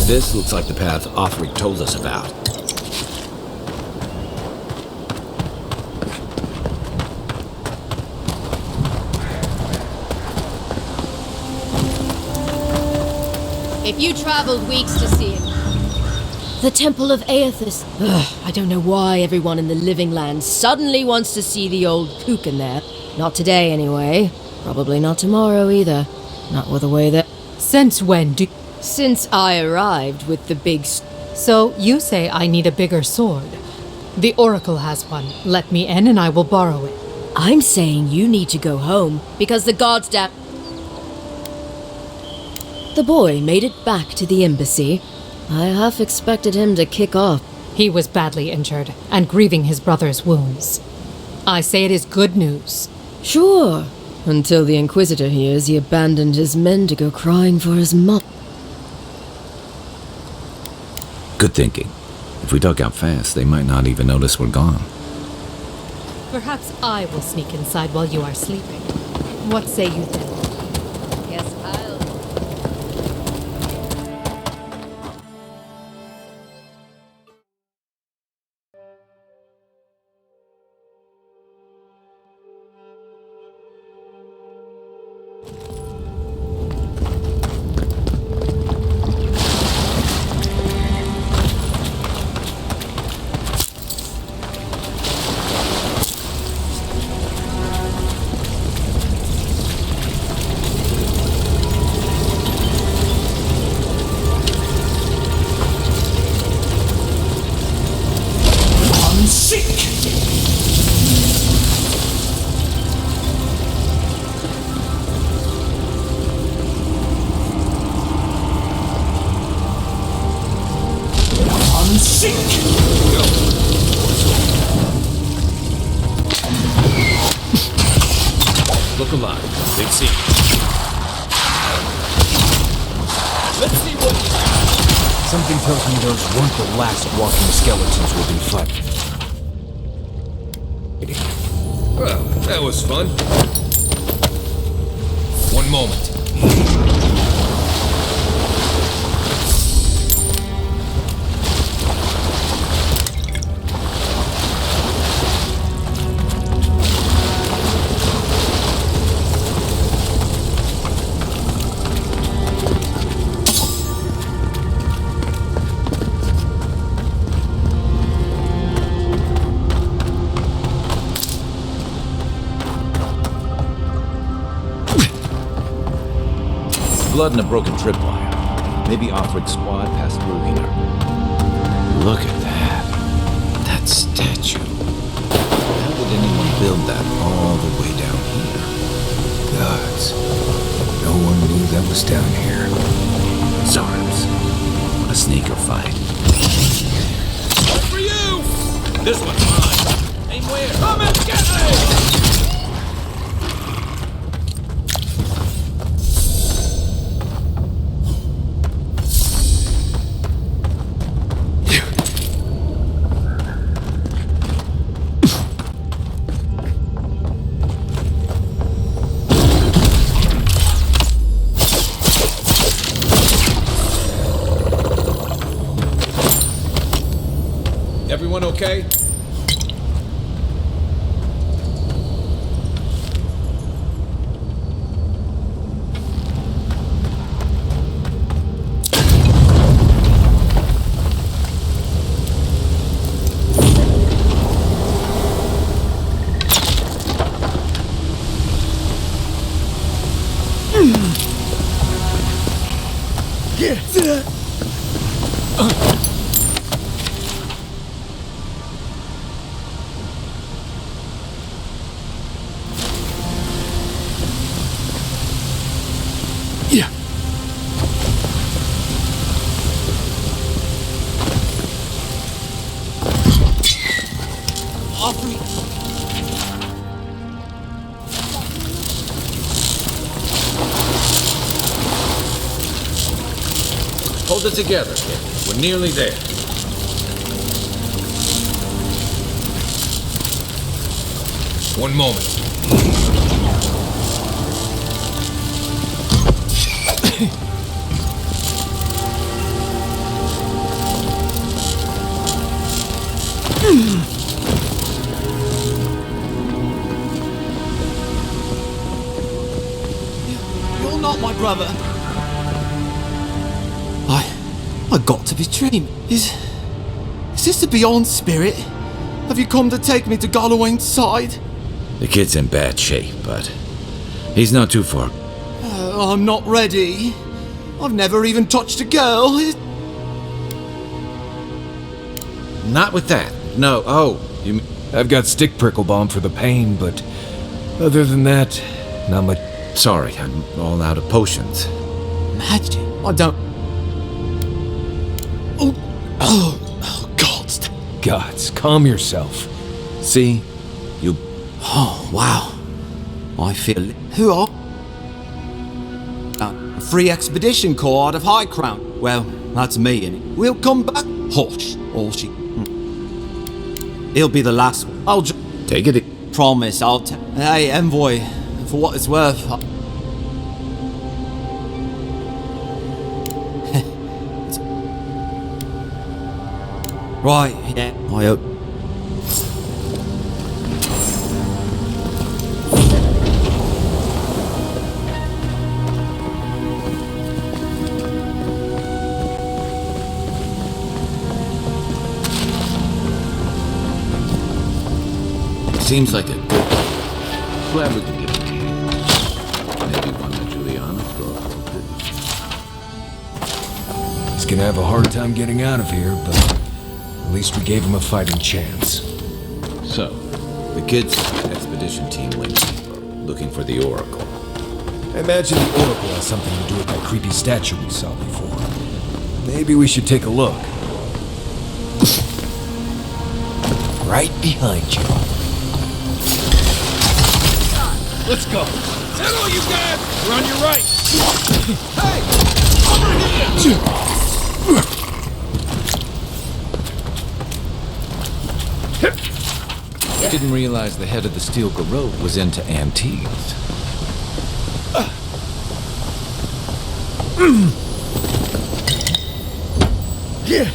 This looks like the path Offric told us about. If you traveled weeks to see it. The Temple of Aethys. Ugh, I don't know why everyone in the living land suddenly wants to see the old kook in there. Not today, anyway. Probably not tomorrow, either. Not with the way that... Since when do... Since I arrived with the big... So you say I need a bigger sword. The Oracle has one. Let me in and I will borrow it. I'm saying you need to go home, because the gods damn... The boy made it back to the embassy. I half expected him to kick off. He was badly injured, and grieving his brother's wounds. I say it is good news. Sure. Until the Inquisitor hears he abandoned his men to go crying for his mom. Good thinking. If we dug out fast, they might not even notice we're gone. Perhaps I will sneak inside while you are sleeping. What say you then? Yes, I'll... Look alive. Big C. Let's see what... Something tells me those weren't the last walking skeletons we'll be fighting. Well, that was fun. One moment. Blood and a broken tripwire. Maybe Offred's squad passed through here. Look at that. That statue. How would anyone build that all the way down here? Gods. No one knew that was down here. Zarms. What a sneaker fight. One for you! This one's mine. Aim where? Come and get me! Everyone okay? Get that! Yeah. Hold it together, kid. We're nearly there. One moment. You're not my brother. I got to be dreaming. Is this the Beyond Spirit? Have you come to take me to Galloway's side? The kid's in bad shape, but he's not too far. I'm not ready. I've never even touched a girl. Not with that. No. Oh, you. I've got stick prickle balm for the pain, but other than that, not much. Sorry, I'm all out of potions. Magic? I don't. Oh, gods. Gods, calm yourself. See? You. Oh, wow. I feel. Who are? A free expedition corps out of High Crown. Well, that's me, innit? We'll come back. Hush. Or she. He'll be the last one. I'll take it. Promise, I'll tell. Hey, Envoy, for what it's worth. Right, yeah, I hope. Seems like a good. Glad we can give it a hand. Maybe one to Juliana for a little bit. He's gonna have a hard time getting out of here, but at least we gave him a fighting chance. So, the kids' expedition team went looking for the Oracle. I imagine the Oracle has something to do with that creepy statue we saw before. Maybe we should take a look. Right behind you. Let's go. Settle, you guys! We're on your right. Hey! Over here! Didn't realize the head of the Steel Garrote was into antiques. Yeah.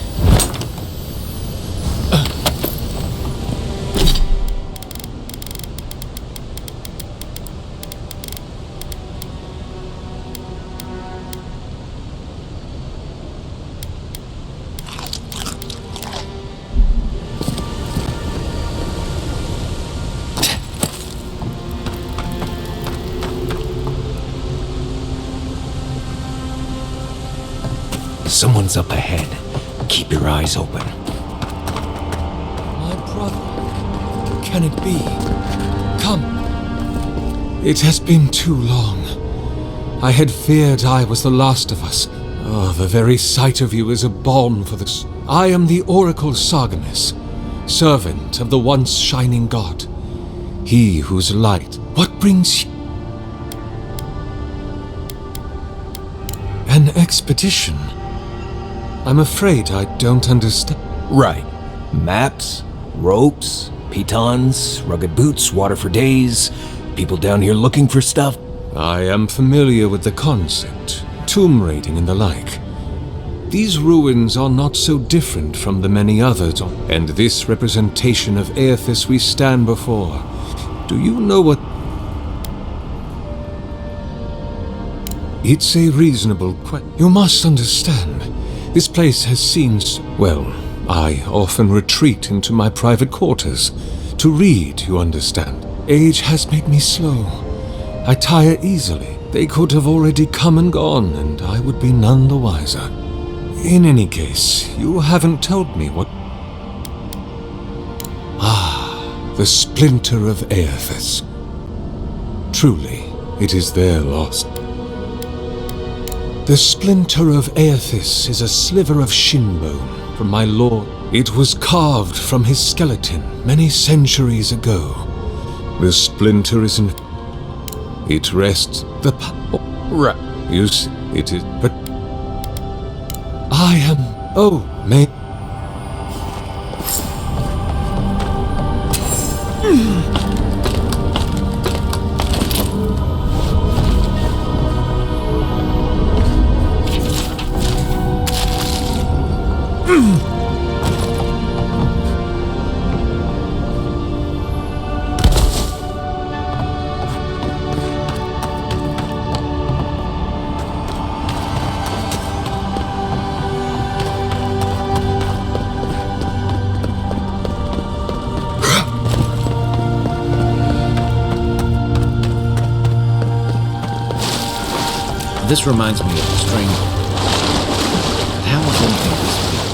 Someone's up ahead. Keep your eyes open. My brother. Can it be? Come. It has been too long. I had feared I was the last of us. Oh, the very sight of you is a balm for this. I am the Oracle Sargenis, servant of the once shining god. He whose light. What brings you? An expedition? I'm afraid I don't understand. Right. Maps, ropes, pitons, rugged boots, water for days, people down here looking for stuff. I am familiar with the concept, tomb raiding and the like. These ruins are not so different from the many others, and this representation of Aethys we stand before. Do you know what? It's a reasonable question. You must understand. This place has seen, well, I often retreat into my private quarters. To read, you understand. Age has made me slow. I tire easily. They could have already come and gone, and I would be none the wiser. In any case, you haven't told me what... Ah, the splinter of Aethys. Truly, it is their lost. The splinter of Aethys is a sliver of shin bone from my lord. It was carved from his skeleton many centuries ago. The splinter isn't... It rests the right. You see, it is... But... I am... Oh, may... This reminds me of the strangle. But how was anything this big?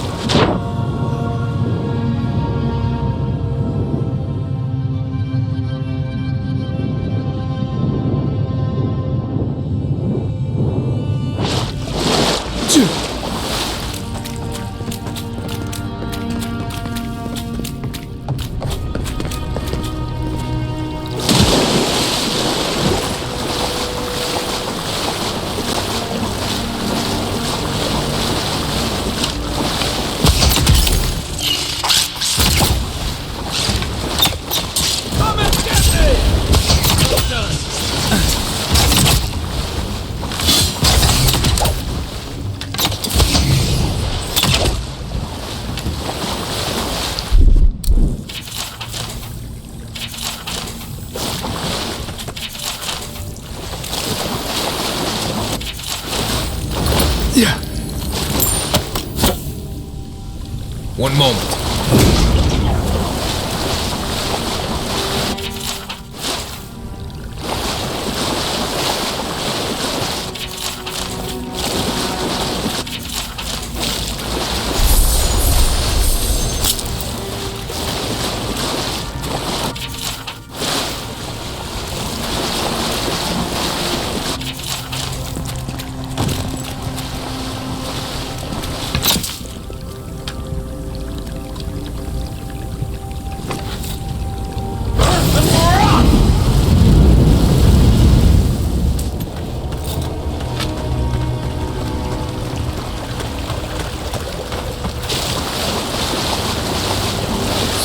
One moment.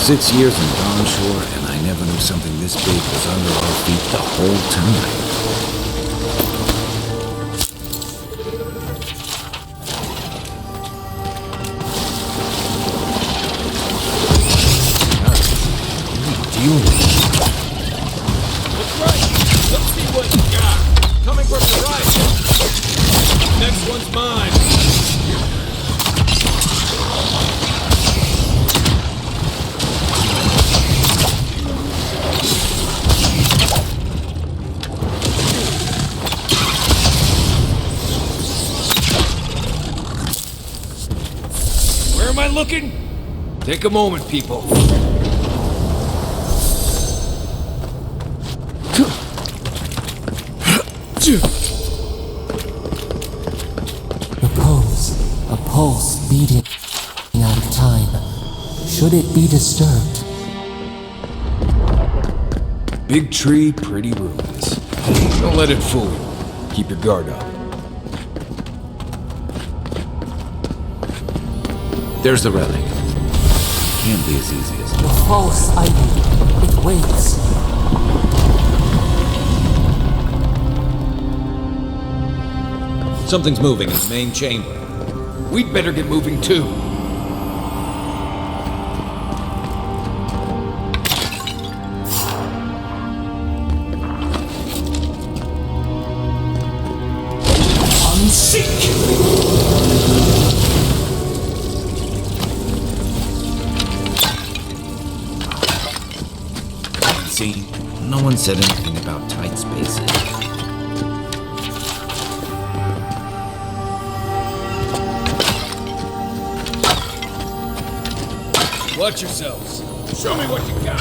"6 years in Dawn Shore, and I never knew something this big was under our feet the whole time." That's right. Let's see what you got. Coming from the right. Next one's mine. Where am I looking? Take a moment, people. A pulse beating out of time. Should it be disturbed? Big tree, pretty ruins. Don't let it fool you. Keep your guard up. There's the relic. Can't be as easy as The false ID. It waits. Something's moving in the main chamber. We'd better get moving too. Unseek! See, no one said anything about tight spaces. Watch yourselves. Show me what you got.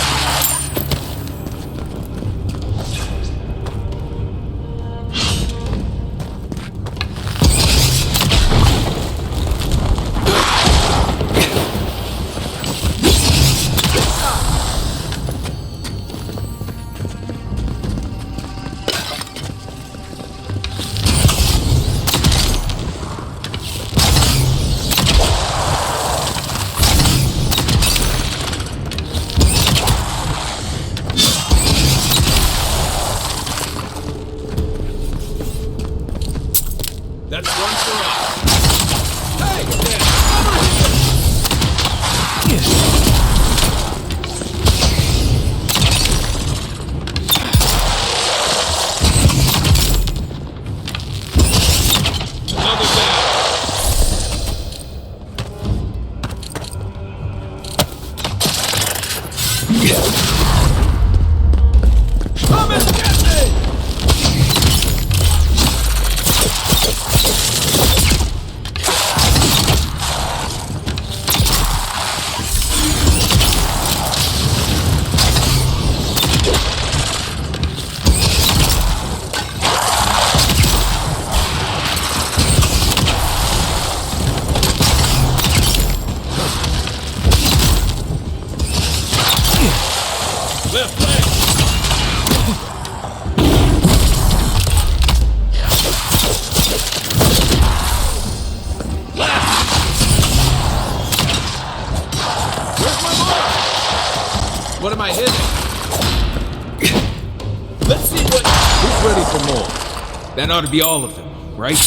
What am I hitting? Let's see what... Who's ready for more? That ought to be all of them, right?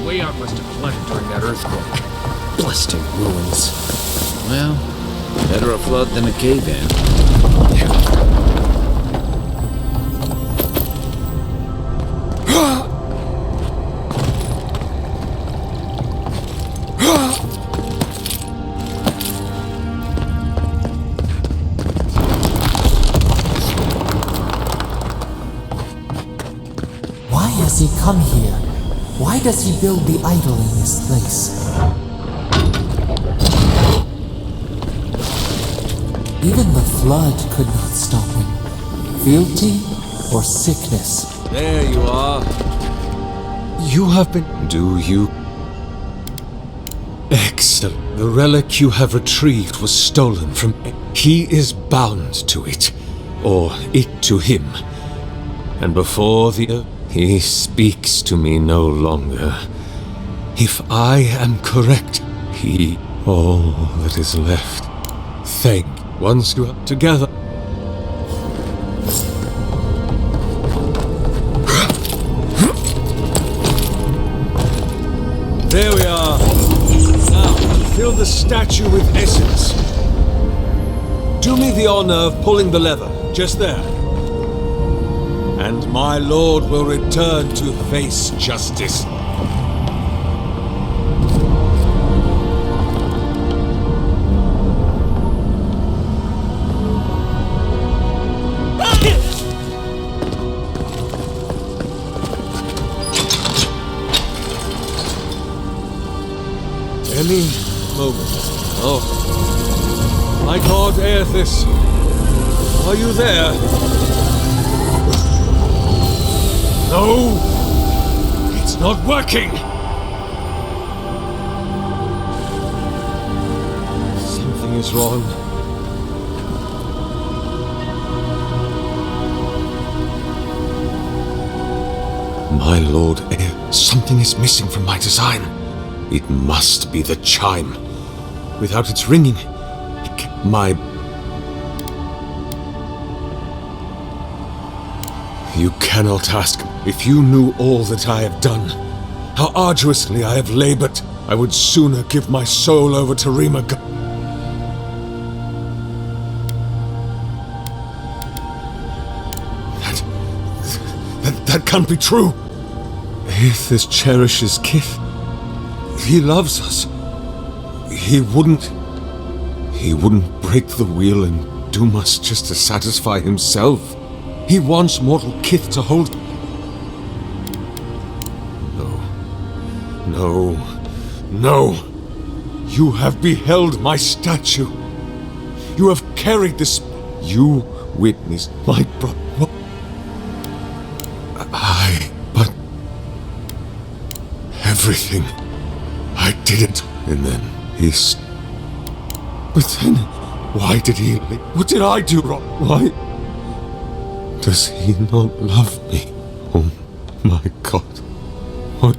Way out must have flooded during that earthquake. Blasting ruins. Well, better a flood than a cave-in. Why has he come here? Why does he build the idol in this place? Even the flood could not stop him. Fealty or sickness? There you are. You have been... Do you... Excellent. The relic you have retrieved was stolen from... He is bound to it. Or it to him. And before the... He speaks to me no longer. If I am correct, he... All that is left. Thank. Once you are together... There we are. Now, fill the statue with essence. Do me the honor of pulling the lever, just there. And my lord will return to face justice. Any moment. Oh. My god Aethys. Are you there? No! It's not working! Something is wrong. My lord Aer, something is missing from my design. It must be the chime. Without its ringing, my... You cannot ask. If you knew all that I have done, how arduously I have labored, I would sooner give my soul over to Rima. That can't be true. Aethys cherishes Kith. He loves us. He wouldn't break the wheel and doom us just to satisfy himself. He wants mortal Kith to hold... No. You have beheld my statue. You have carried this... You witnessed my brother. But... Everything. I did it. And then he... But then... Why did he... What did I do wrong? Why... Does he not love me? Oh my god. What?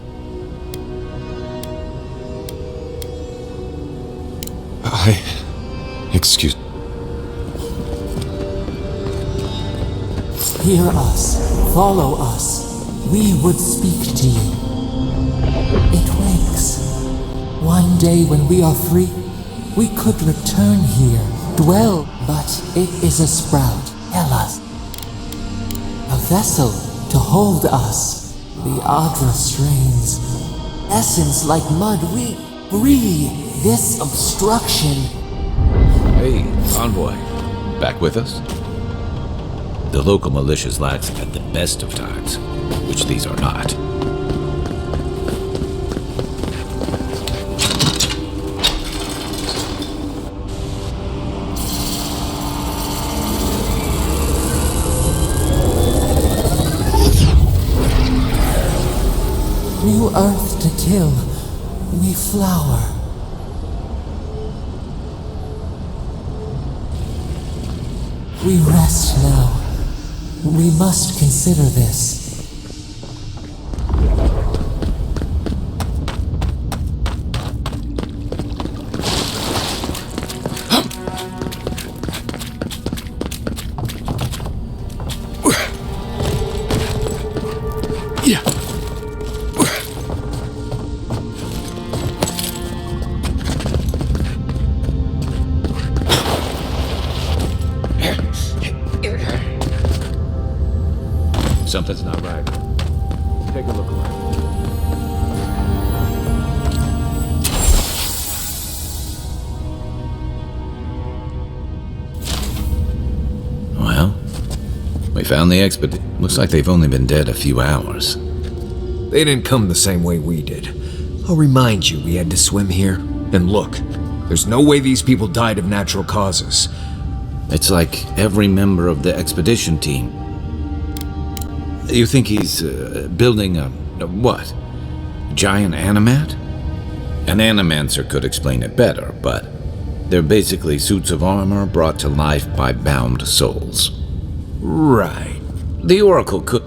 Excuse... Hear us. Follow us. We would speak to you. It wakes. One day when we are free, we could return here, dwell, but it is a sprout. Tell us. A vessel to hold us. The Adra strains. Essence like mud, we breathe this obstruction. Hey, envoy. Back with us? The local militia's lax at the best of times, which these are not. flower. We rest now. We must consider this. Something's not right. Take a look around. Well, we found the expedition. Looks like they've only been dead a few hours. They didn't come the same way we did. I'll remind you we had to swim here. And look, there's no way these people died of natural causes. It's like every member of the expedition team. You think he's building a what? Giant animat? An animancer could explain it better, but they're basically suits of armor brought to life by bound souls. Right. The Oracle could...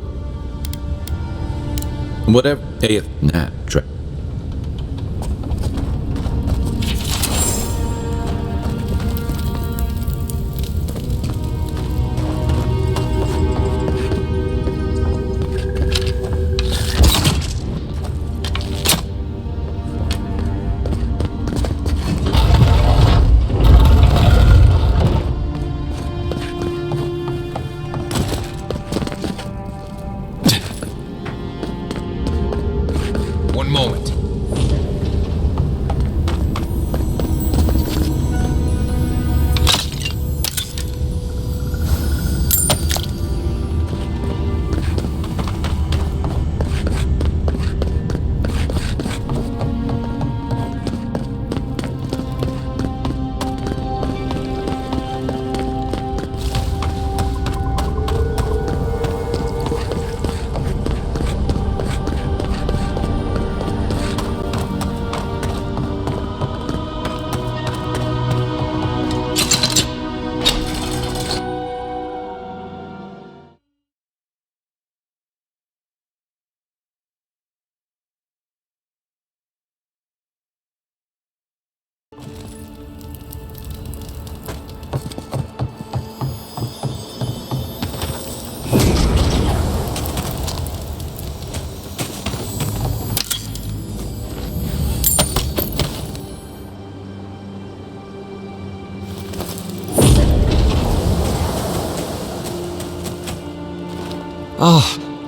Whatever... One moment.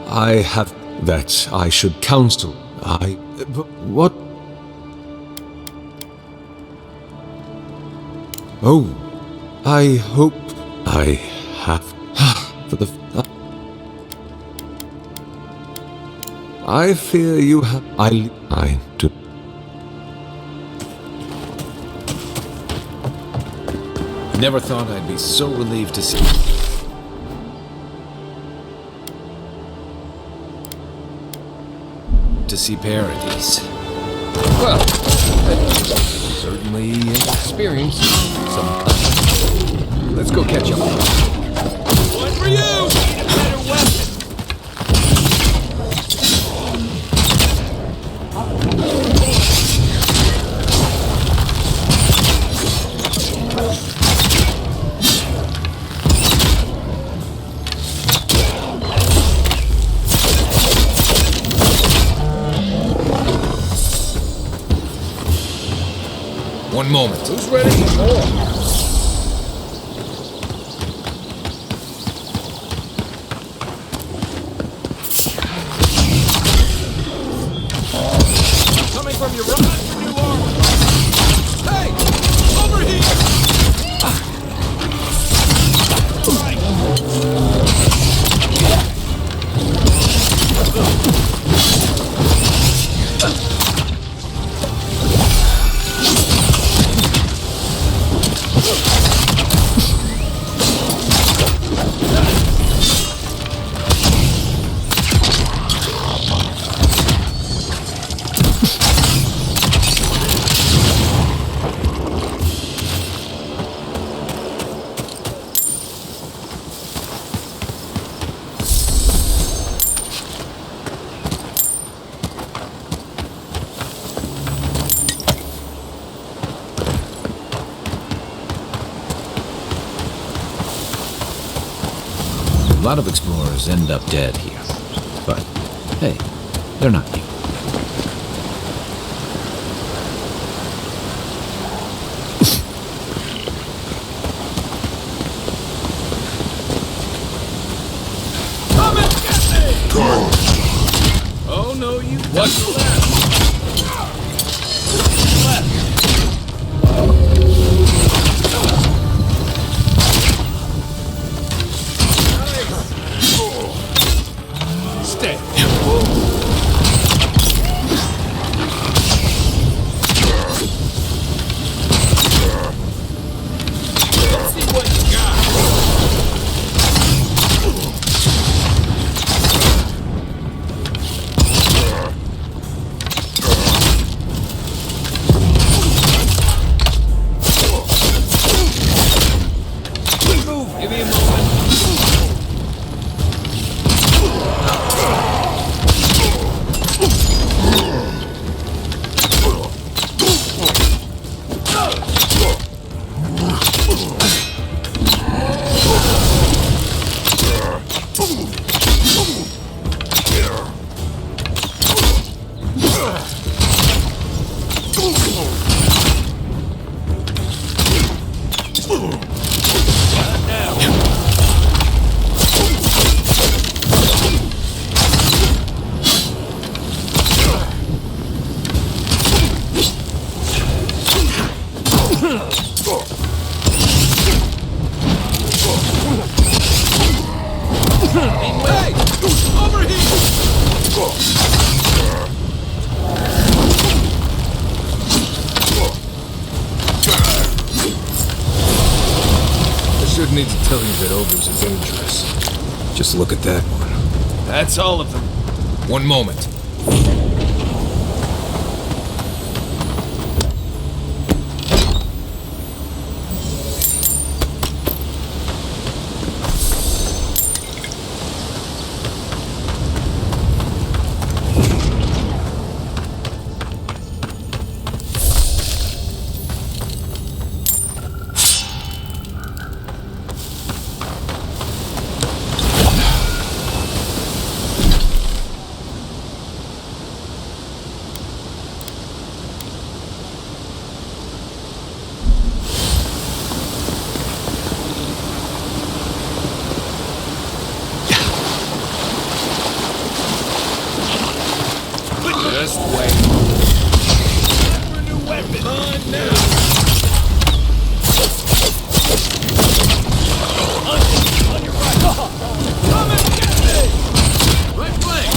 I have that I should counsel. What? Oh, I hope I have for the. I fear you have. I do. Never thought I'd be so relieved to see... Paradise. Well, certainly experienced some. Let's go catch up. One for you! Need a better weapon! One moment. Who's ready for more? Coming from your right, new armor. Hey! Over here! lot of explorers end up dead here. But, hey, they're not you. Come and get me! Oh no, you what's left? Stay. Let's see what you got. Move. Give me a moment. Hey! Over here! I shouldn't need to tell you that ogres are dangerous. Just look at that one. That's all of them. One moment. Just wait. For a new weapon. On now. On your right. Come and get me. Right flank.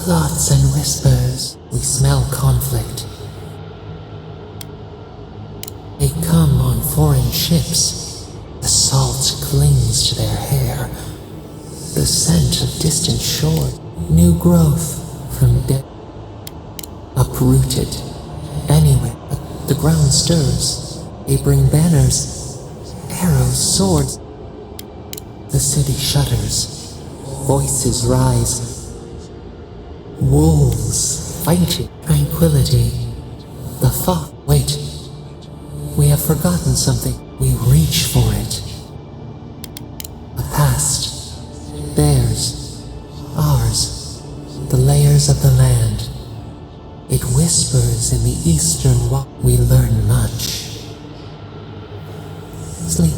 Plots and whispers, we smell conflict. They come on foreign ships. The salt clings to their hair. The scent of distant shore. New growth from dead. Uprooted. Anyway, the ground stirs. They bring banners, arrows, swords. The city shudders. Voices rise. Wolves fighting. Tranquility. The thought. Wait. We have forgotten something. We reach for it. A past. Theirs. Ours. The layers of the land. It whispers in the eastern walk. We learn much. Sleep